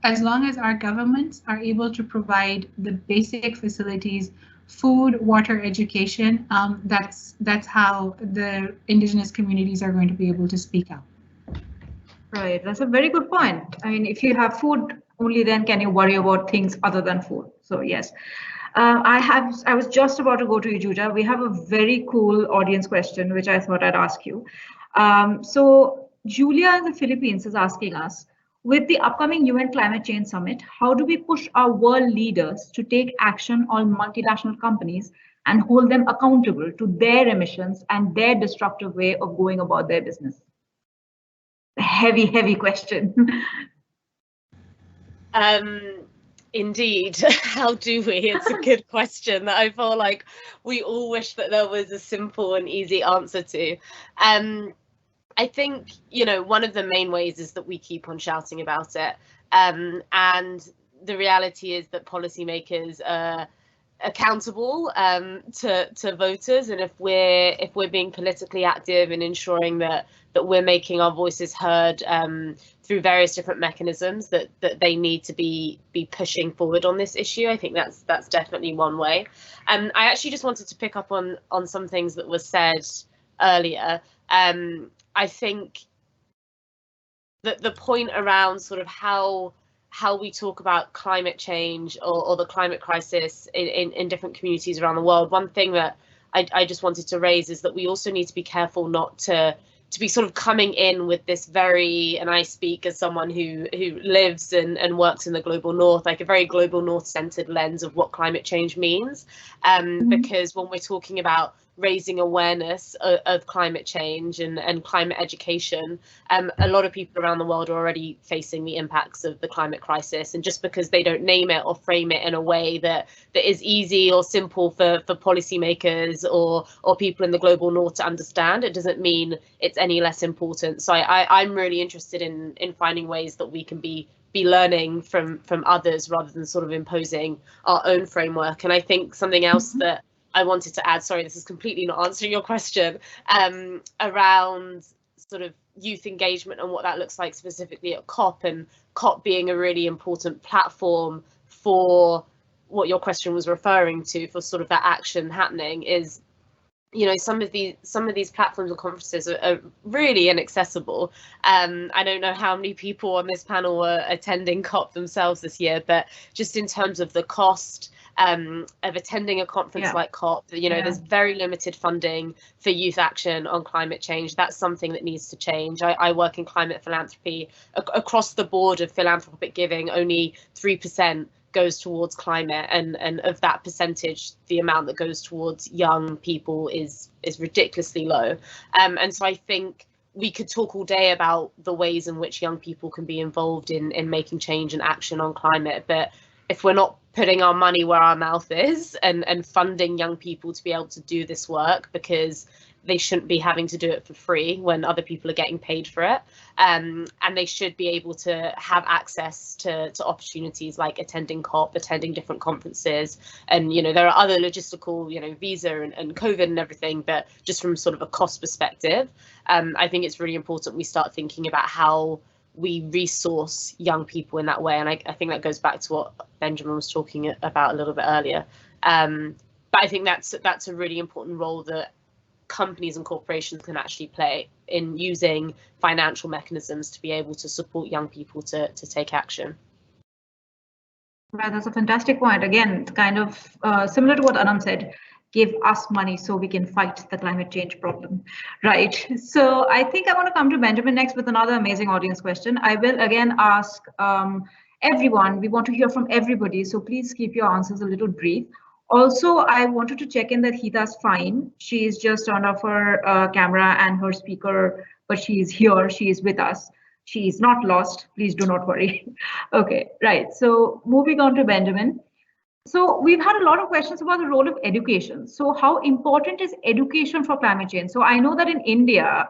as long as our governments are able to provide the basic facilities, food, water, education, that's how the indigenous communities are going to be able to speak up. Right, that's a very good point. I mean, if you have food, only then can you worry about things other than food. So yes, I was just about to go to you, Juja. We have a very cool audience question, which I thought I'd ask you. So Julia in the Philippines is asking us, with the upcoming UN Climate Change Summit, how do we push our world leaders to take action on multinational companies and hold them accountable to their emissions and their destructive way of going about their business? Heavy question. Indeed. How do we? It's a good question that I feel like we all wish that there was a simple and easy answer to. I think, one of the main ways is that we keep on shouting about it. And the reality is that policymakers are accountable to voters, and if we're being politically active in ensuring that we're making our voices heard through various different mechanisms that they need to be pushing forward on this issue. I think that's definitely one way. And I actually just wanted to pick up on some things that were said earlier. I think that the point around sort of how we talk about climate change or the climate crisis in different communities around the world, one thing that I just wanted to raise is that we also need to be careful not to be sort of coming in with this very, and I speak as someone who lives and works in the global north, like a very global north centered lens of what climate change means. Because when we're talking about raising awareness of climate change and climate education, a lot of people around the world are already facing the impacts of the climate crisis, and just because they don't name it or frame it in a way that is easy or simple for policymakers or people in the global north to understand, it doesn't mean it's any less important. So I'm really interested in finding ways that we can be learning from others rather than sort of imposing our own framework. And I think something else that I wanted to add, sorry, this is completely not answering your question, around sort of youth engagement and what that looks like specifically at COP, and COP being a really important platform for what your question was referring to, for sort of that action happening, is, you know, some of these platforms and conferences are really inaccessible. I don't know how many people on this panel were attending COP themselves this year, but just in terms of the cost of attending a conference like COP, you know, there's very limited funding for youth action on climate change. That's something that needs to change. I work in climate philanthropy. Across the board of philanthropic giving, only 3% goes towards climate, and of that percentage, the amount that goes towards young people is ridiculously low. And so I think we could talk all day about the ways in which young people can be involved in making change and action on climate, but if we're not putting our money where our mouth is and funding young people to be able to do this work, because they shouldn't be having to do it for free when other people are getting paid for it, and they should be able to have access to opportunities like attending COP, attending different conferences, and, you know, there are other logistical, you know, visa and COVID and everything, but just from sort of a cost perspective, I think it's really important we start thinking about how we resource young people in that way. And I think that goes back to what Benjamin was talking about a little bit earlier. But I think that's a really important role that companies and corporations can actually play in using financial mechanisms to be able to support young people to take action. Right, that's a fantastic point. Again, kind of similar to what Anam said, give us money so we can fight the climate change problem, right? So I think I want to come to Benjamin next with another amazing audience question. I will again ask everyone, we want to hear from everybody, so please keep your answers a little brief. Also, I wanted to check in that Hita's fine. She's just turned off her camera and her speaker, but she's here, she is with us. She's not lost, please do not worry. Okay, right, so moving on to Benjamin. So we've had a lot of questions about the role of education. So how important is education for climate change? So I know that in India,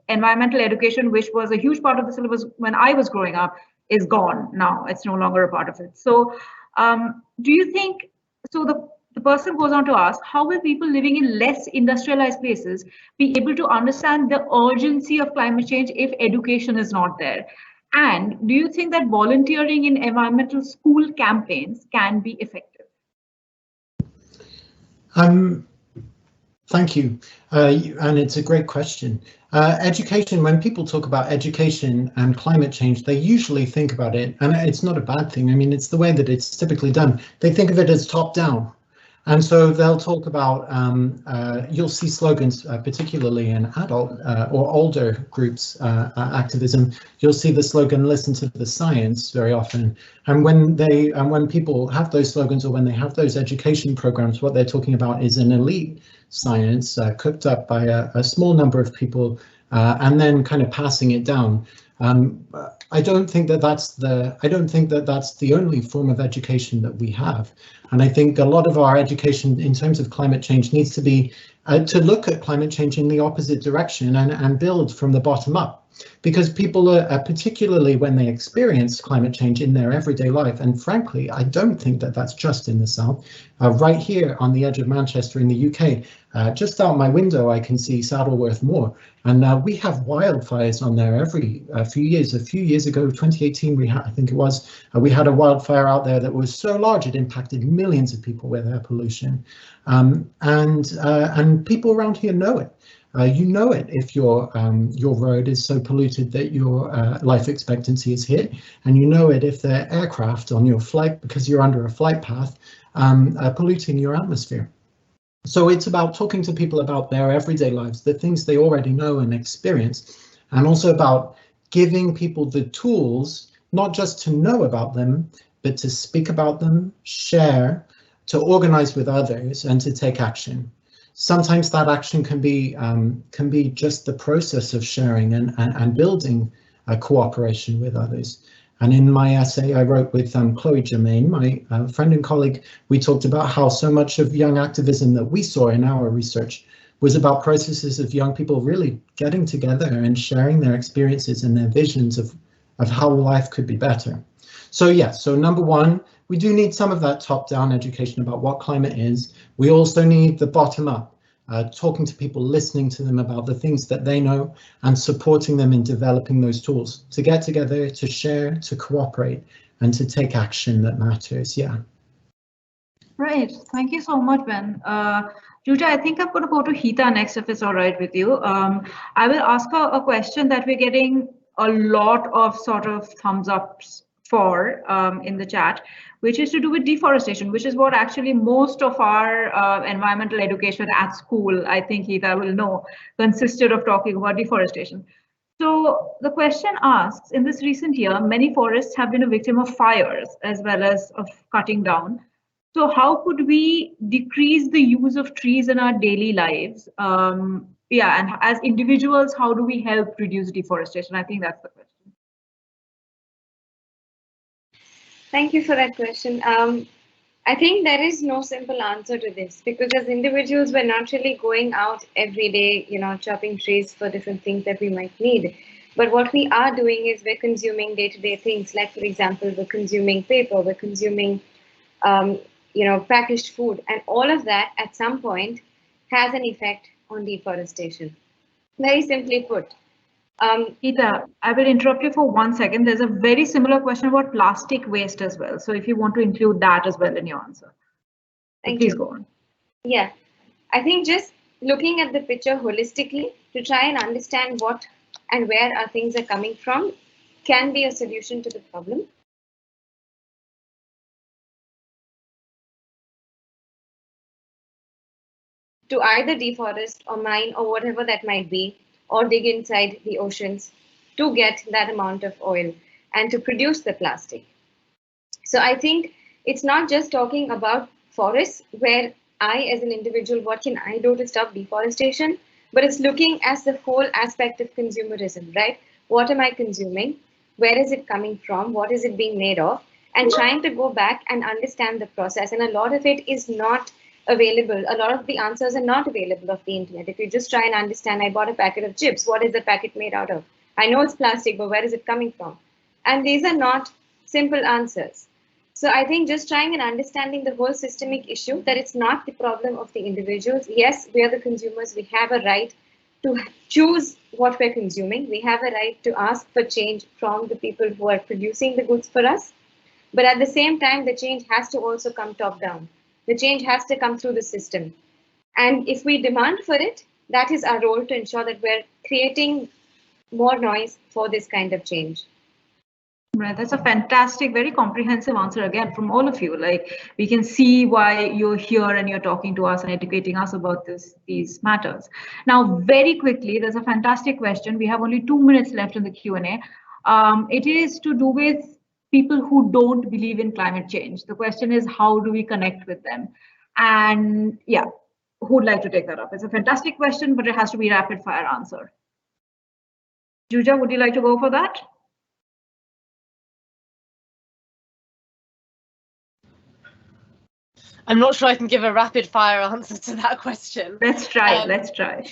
environmental education, which was a huge part of the syllabus when I was growing up, is gone now. It's no longer a part of it. So do you think, so the person goes on to ask, how will people living in less industrialized places be able to understand the urgency of climate change if education is not there? And do you think that volunteering in environmental school campaigns can be effective? Thank you. And it's a great question. Education, when people talk about education and climate change, they usually think about it, and it's not a bad thing. I mean, it's the way that it's typically done. They think of it as top down. And so they'll talk about, you'll see slogans, particularly in adult or older groups activism. You'll see the slogan, listen to the science, very often. And when people have those slogans, or when they have those education programs, what they're talking about is an elite science cooked up by a small number of people, and then kind of passing it down. I don't think that that's the only form of education that we have, and I think a lot of our education in terms of climate change needs to be to look at climate change in the opposite direction and build from the bottom up. Because people are, particularly when they experience climate change in their everyday life, and frankly, I don't think that that's just in the south. Right here on the edge of Manchester in the UK, just out my window, I can see Saddleworth Moor, and we have wildfires on there every few years. A few years ago, 2018, I think it was, we had a wildfire out there that was so large it impacted millions of people with air pollution, and people around here know it. You know it if your road is so polluted that your life expectancy is hit, and you know it if the aircraft on your flight, because you're under a flight path, are polluting your atmosphere. So it's about talking to people about their everyday lives, the things they already know and experience, and also about giving people the tools, not just to know about them, but to speak about them, share, to organize with others, and to take action. Sometimes that action can be just the process of sharing and building a cooperation with others. And in my essay I wrote with Chloe Germain, my friend and colleague, we talked about how so much of young activism that we saw in our research was about processes of young people really getting together and sharing their experiences and their visions of how life could be better. So yeah, so number one, we do need some of that top-down education about what climate is. We also need the bottom-up, talking to people, listening to them about the things that they know, and supporting them in developing those tools to get together, to share, to cooperate, and to take action that matters. Yeah. Right. Thank you so much, Ben. Juja, I think I'm going to go to Hita next, if it's all right with you. I will ask her a question that we're getting a lot of sort of thumbs ups for in the chat, which is to do with deforestation, which is what actually most of our environmental education at school, I think Hita will know, consisted of talking about deforestation. So the question asks, in this recent year, many forests have been a victim of fires as well as of cutting down. So how could we decrease the use of trees in our daily lives? Yeah, and as individuals, how do we help reduce deforestation? I think that's the question. Thank you for that question. I think there is no simple answer to this, because as individuals, we're not really going out every day, chopping trees for different things that we might need. But what we are doing is we're consuming day-to-day things, like, for example, we're consuming paper, we're consuming, packaged food, and all of that at some point has an effect on deforestation. Very simply put. Hita, I will interrupt you for 1 second. There's a very similar question about plastic waste as well. So if you want to include that as well in your answer. Please go on. Yeah, I think just looking at the picture holistically to try and understand what and where our things are coming from can be a solution to the problem. To either deforest or mine or whatever that might be, or dig inside the oceans to get that amount of oil and to produce the plastic. So I think it's not just talking about forests where I, as an individual, what can I do to stop deforestation? But it's looking at the whole aspect of consumerism, right? What am I consuming? Where is it coming from? What is it being made of? And trying to go back and understand the process. And a lot of it is not available. A lot of the answers are not available off the internet. If you just try and understand, I bought a packet of chips. What is the packet made out of? I know it's plastic, but where is it coming from? And these are not simple answers. So I think just trying and understanding the whole systemic issue, that it's not the problem of the individuals. Yes, we are the consumers. We have a right to choose what we're consuming. We have a right to ask for change from the people who are producing the goods for us. But at the same time, the change has to also come top down. The change has to come through the system. And if we demand for it, that is our role to ensure that we're creating more noise for this kind of change. Right, that's a fantastic, very comprehensive answer again from all of you. Like, we can see why you're here and you're talking to us and educating us about these matters. Now, very quickly, there's a fantastic question. We have only 2 minutes left in the Q&A. It is to do with people who don't believe in climate change. The question is, how do we connect with them? And yeah, who would like to take that up? It's a fantastic question, but it has to be a rapid fire answer. Juja, would you like to go for that? I'm not sure I can give a rapid fire answer to that question. Let's try. Let's try.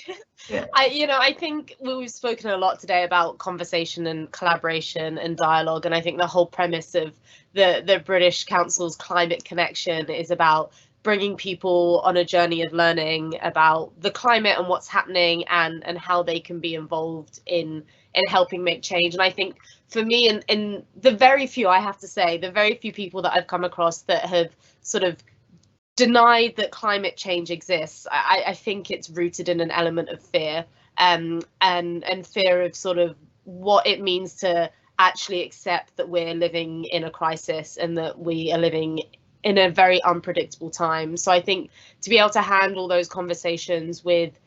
Yeah. I think we've spoken a lot today about conversation and collaboration and dialogue, and I think the whole premise of the British Council's Climate Connection is about bringing people on a journey of learning about the climate and what's happening and how they can be involved in helping make change. And I think for me, in the very few, I have to say, the very few people that I've come across that have sort of denied that climate change exists, I think it's rooted in an element of fear, and fear of sort of what it means to actually accept that we're living in a crisis and that we are living in a very unpredictable time. So I think to be able to handle those conversations with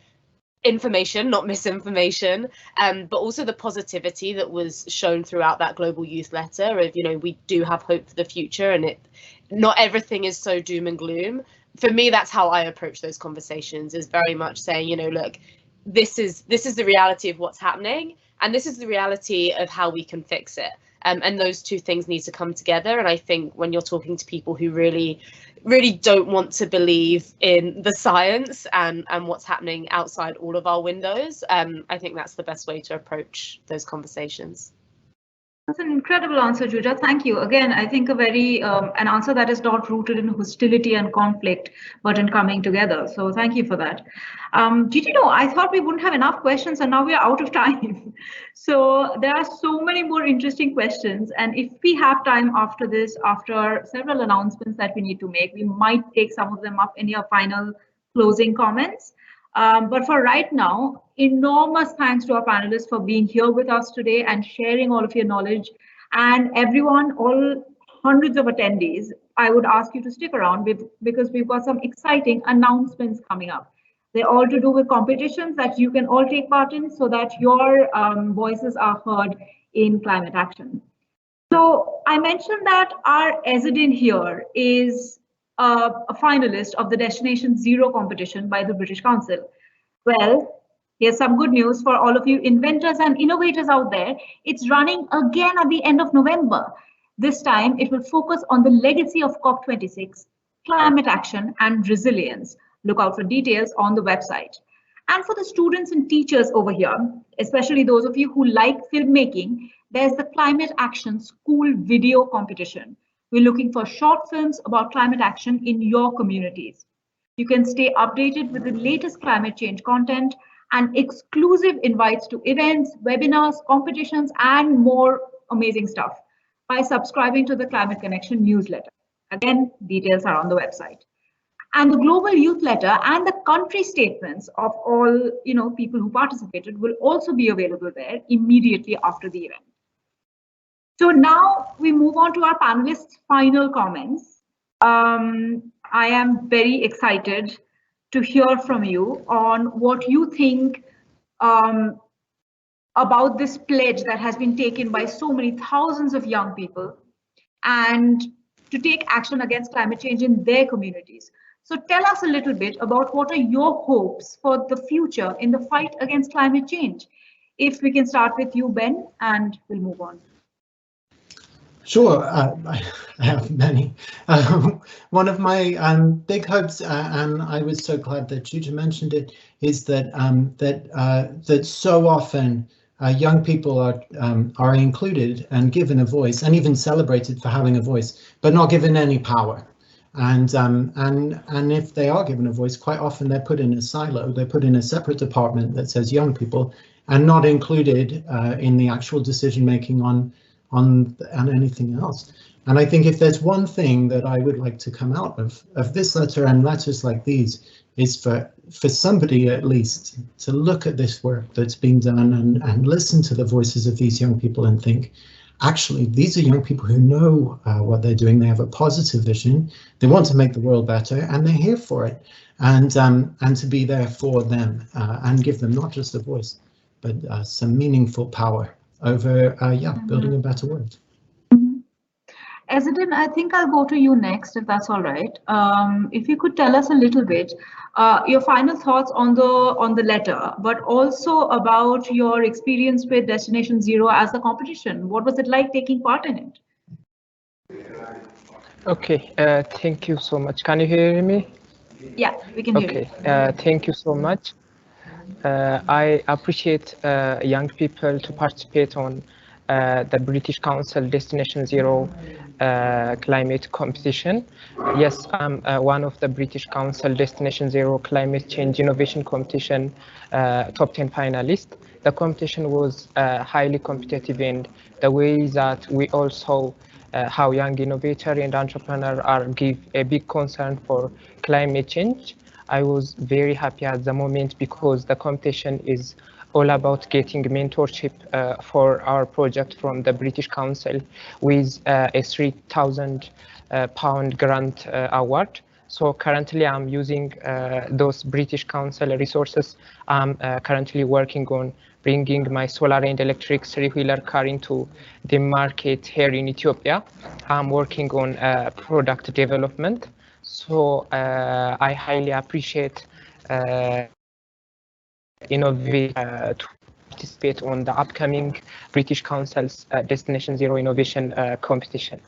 information, not misinformation, but also the positivity that was shown throughout that global youth letter of, you know, we do have hope for the future, and not everything is so doom and gloom. For me, that's how I approach those conversations, is very much saying, you know, look, this is the reality of what's happening, and this is the reality of how we can fix it. And those two things need to come together. And I think when you're talking to people who really don't want to believe in the science and what's happening outside all of our windows, I think that's the best way to approach those conversations. That's an incredible answer, Juja. Thank you. Again, I think a very an answer that is not rooted in hostility and conflict, but in coming together. So thank you for that. Did you know, I thought we wouldn't have enough questions, and now we are out of time. So there are so many more interesting questions. And if we have time after this, after several announcements that we need to make, we might take some of them up in your final closing comments. But for right now, enormous thanks to our panelists for being here with us today and sharing all of your knowledge. And everyone, all hundreds of attendees, I would ask you to stick around because we've got some exciting announcements coming up. They're all to do with competitions that you can all take part in so that your voices are heard in climate action. So I mentioned that our Ezedin here is a finalist of the Destination Zero competition by the British Council. Well, here's some good news for all of you inventors and innovators out there. It's running again at the end of November. This time, it will focus on the legacy of COP26, climate action and resilience. Look out for details on the website. And for the students and teachers over here, especially those of you who like filmmaking, there's the Climate Action School Video Competition. We're looking for short films about climate action in your communities. You can stay updated with the latest climate change content and exclusive invites to events, webinars, competitions, and more amazing stuff by subscribing to the Climate Connection newsletter. Again, details are on the website. And the Global Youth Letter and the country statements of all people who participated will also be available there immediately after the event. So now we move on to our panelists' final comments. I am very excited to hear from you on what you think about this pledge that has been taken by so many thousands of young people and to take action against climate change in their communities. So tell us a little bit about what are your hopes for the future in the fight against climate change. If we can start with you, Ben, and we'll move on. Sure, I have many. One of my big hopes, and I was so glad that Juja mentioned it, is that that so often young people are included and given a voice, and even celebrated for having a voice, but not given any power. And if they are given a voice, quite often they're put in a silo. They're put in a separate department that says young people, and not included in the actual decision making on anything else. And I think if there's one thing that I would like to come out of this letter and letters like these, is for somebody at least to look at this work that's being done and listen to the voices of these young people and think, actually, these are young people who know what they're doing. They have a positive vision. They want to make the world better, and they're here for it. And to be there for them and give them not just a voice, but some meaningful power over building a better world. Ezedin, I think I'll go to you next, if that's all right. If you could tell us a little bit Your final thoughts on the letter, but also about your experience with Destination Zero as a competition. What was it like taking part in it? Okay, thank you so much. Can you hear me? Yeah, we can hear you. Okay, thank you so much. I appreciate young people to participate on the British Council Destination Zero climate competition. Yes, I'm one of the British Council Destination Zero climate change innovation competition top 10 finalists. The competition was highly competitive in the way that we also how young innovator and entrepreneur are give a big concern for climate change. I was very happy at the moment because the competition is all about getting mentorship for our project from the British Council with a £3,000 grant award. So currently I'm using those British Council resources. I'm currently working on bringing my solar and electric three-wheeler car into the market here in Ethiopia. I'm working on product development. So I highly appreciate innovate to participate on the upcoming British Council's Destination Zero Innovation competition.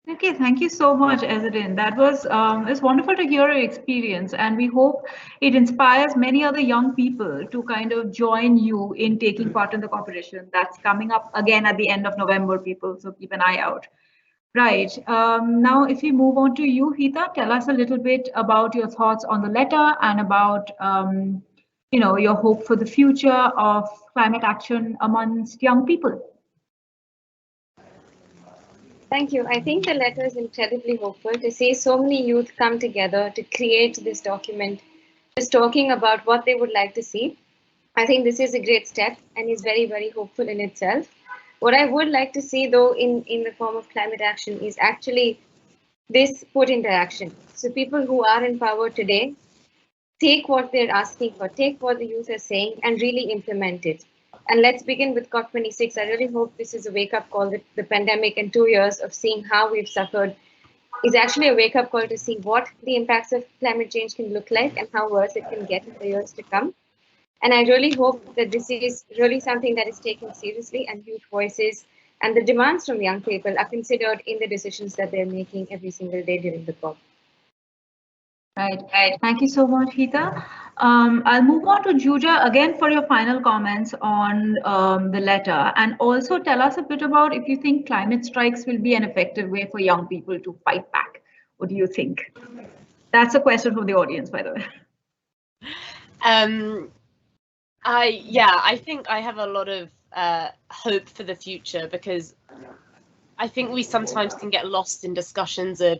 Okay, thank you so much, Ezedin. That was it's wonderful to hear your experience, and we hope it inspires many other young people to kind of join you in taking part in the competition. That's coming up again at the end of November, people. So keep an eye out. Right. Now, if we move on to you, Hita, tell us a little bit about your thoughts on the letter and about, your hope for the future of climate action amongst young people. Thank you. I think the letter is incredibly hopeful to see so many youth come together to create this document, just talking about what they would like to see. I think this is a great step and is very, very hopeful in itself. What I would like to see, though, in the form of climate action is actually this put into action. So people who are in power today take what they're asking for, take what the youth are saying, and really implement it. And let's begin with COP26. I really hope this is a wake-up call that the pandemic and 2 years of seeing how we've suffered is actually a wake-up call to see what the impacts of climate change can look like and how worse it can get in the years to come. And I really hope that this is really something that is taken seriously and youth voices and the demands from young people are considered in the decisions that they're making every single day during the COP. Right. Thank you so much, Hita. I'll move on to Juja again for your final comments on the letter, and also tell us a bit about if you think climate strikes will be an effective way for young people to fight back. What do you think? That's a question from the audience, by the way. I think I have a lot of hope for the future, because I think we sometimes can get lost in discussions of,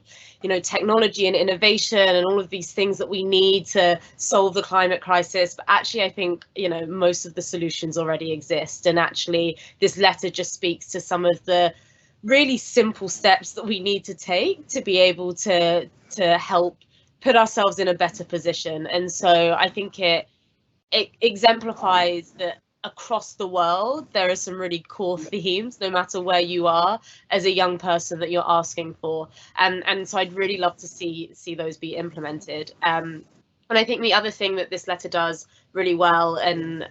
technology and innovation and all of these things that we need to solve the climate crisis. But actually, I think, most of the solutions already exist. And actually, this letter just speaks to some of the really simple steps that we need to take to be able to help put ourselves in a better position. And so I think it exemplifies that across the world, there are some really core themes, no matter where you are as a young person, that you're asking for. And so I'd really love to see those be implemented. And I think the other thing that this letter does really well, and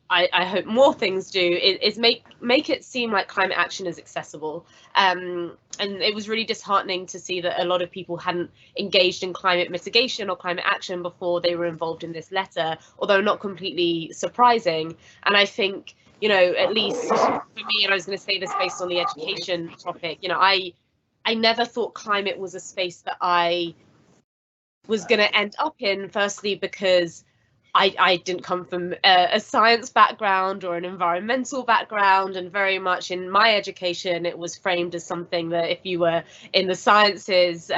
I hope more things do, is make it seem like climate action is accessible. And it was really disheartening to see that a lot of people hadn't engaged in climate mitigation or climate action before they were involved in this letter, although not completely surprising. And I think, at least for me, and I was going to say this based on the education topic, I never thought climate was a space that I was going to end up in, firstly, because I didn't come from a science background or an environmental background, and very much in my education, it was framed as something that if you were in the sciences,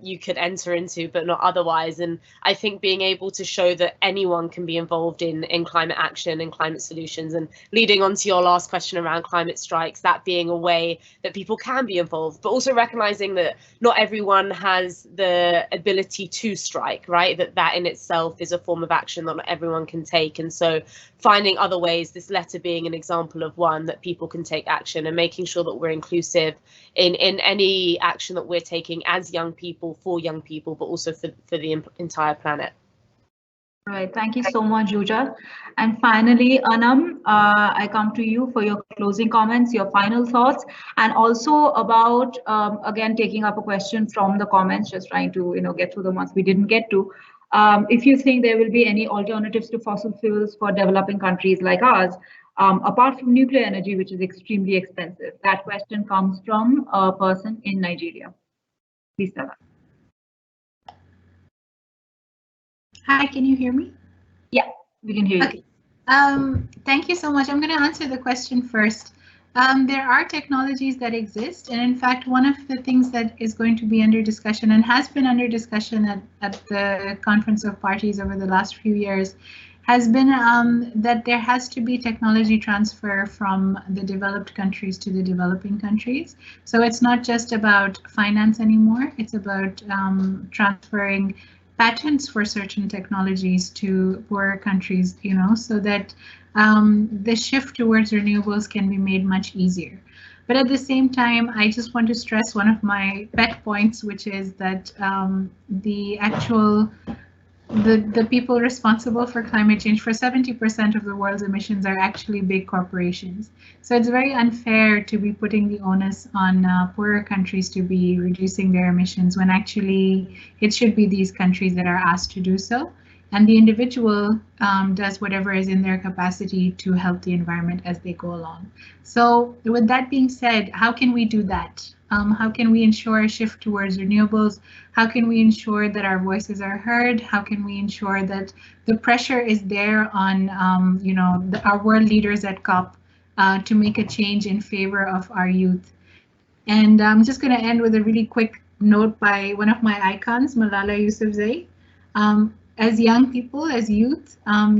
you could enter into, but not otherwise. And I think being able to show that anyone can be involved in climate action and climate solutions, and leading on to your last question around climate strikes, that being a way that people can be involved, but also recognizing that not everyone has the ability to strike, right? That in itself is a form of action that not everyone can take. And so finding other ways, this letter being an example of one, that people can take action, and making sure that we're inclusive in any action that we're taking as young people, for young people, but also for the entire planet. Right, thank you so much, Juja. And finally, Anam, I come to you for your closing comments, your final thoughts, and also about, again, taking up a question from the comments, just trying to get through the ones we didn't get to. If you think there will be any alternatives to fossil fuels for developing countries like ours, apart from nuclear energy, which is extremely expensive. That question comes from a person in Nigeria. Please tell us. Hi, can you hear me? Yeah, we can hear you. Okay. Thank you so much. I'm going to answer the question first. There are technologies that exist, and in fact, one of the things that is going to be under discussion and has been under discussion at the Conference of Parties over the last few years has been that there has to be technology transfer from the developed countries to the developing countries. So it's not just about finance anymore, it's about transferring patents for certain technologies to poorer countries, so that the shift towards renewables can be made much easier. But at the same time, I just want to stress one of my pet points, which is that the people responsible for climate change, for 70% of the world's emissions, are actually big corporations. So it's very unfair to be putting the onus on poorer countries to be reducing their emissions, when actually it should be these countries that are asked to do so. And the individual does whatever is in their capacity to help the environment as they go along. So with that being said, how can we do that? How can we ensure a shift towards renewables? How can we ensure that our voices are heard? How can we ensure that the pressure is there on our world leaders at COP to make a change in favor of our youth? And I'm just going to end with a really quick note by one of my icons, Malala Yousafzai. As young people, as youth,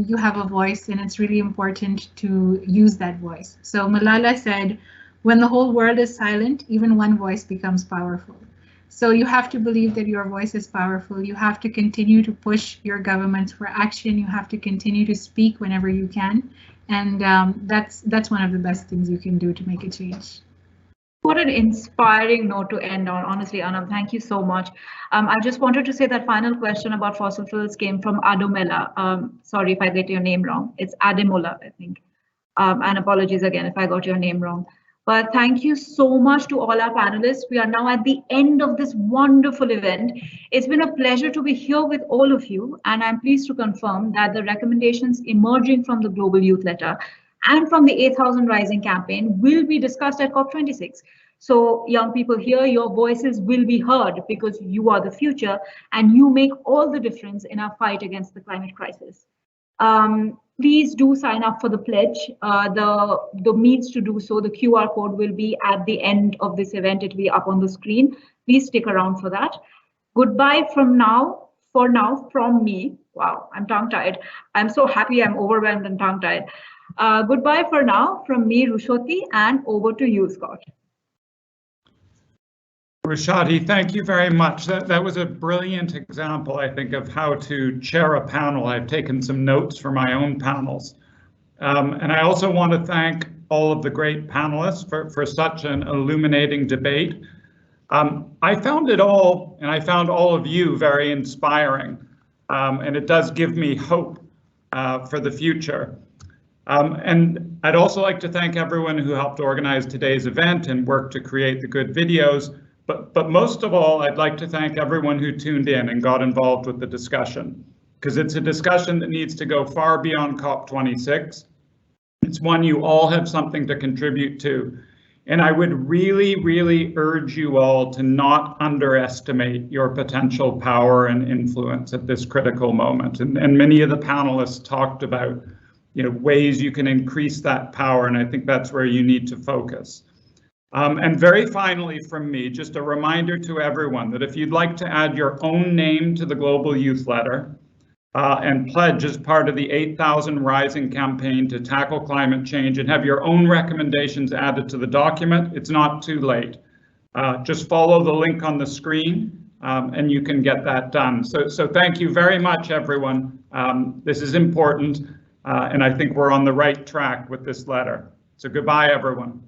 you have a voice, and it's really important to use that voice. So Malala said, "When the whole world is silent, even one voice becomes powerful." So you have to believe that your voice is powerful. You have to continue to push your governments for action. You have to continue to speak whenever you can. And that's one of the best things you can do to make a change. What an inspiring note to end on, honestly, Anam. Thank you so much. I just wanted to say that final question about fossil fuels came from Adomela. Sorry if I get your name wrong. It's Ademola, I think. And apologies again if I got your name wrong. But thank you so much to all our panelists. We are now at the end of this wonderful event. It's been a pleasure to be here with all of you, and I'm pleased to confirm that the recommendations emerging from the Global Youth Letter and from the 8,000 Rising campaign will be discussed at COP26. So young people here, your voices will be heard, because you are the future and you make all the difference in our fight against the climate crisis. Please do sign up for the pledge. The means to do so, the QR code will be at the end of this event. It will be up on the screen. Please stick around for that. Goodbye for now, from me. Wow, I'm tongue-tied. I'm so happy I'm overwhelmed and tongue-tied. Goodbye for now from me, Rushoti, and over to you, Scott. Rushati, thank you very much. That was a brilliant example, I think, of how to chair a panel. I've taken some notes for my own panels. And I also want to thank all of the great panelists for such an illuminating debate. I found it all, and I found all of you very inspiring, and it does give me hope for the future. And I'd also like to thank everyone who helped organize today's event and worked to create the good videos. But most of all, I'd like to thank everyone who tuned in and got involved with the discussion, because it's a discussion that needs to go far beyond COP26. It's one you all have something to contribute to. And I would really, really urge you all to not underestimate your potential power and influence at this critical moment. And many of the panelists talked about, ways you can increase that power, and I think that's where you need to focus. And very finally from me, just a reminder to everyone that if you'd like to add your own name to the Global Youth Letter and pledge as part of the 8,000 Rising campaign to tackle climate change and have your own recommendations added to the document, it's not too late. Just follow the link on the screen and you can get that done. So thank you very much, everyone. This is important, and I think we're on the right track with this letter. So goodbye, everyone.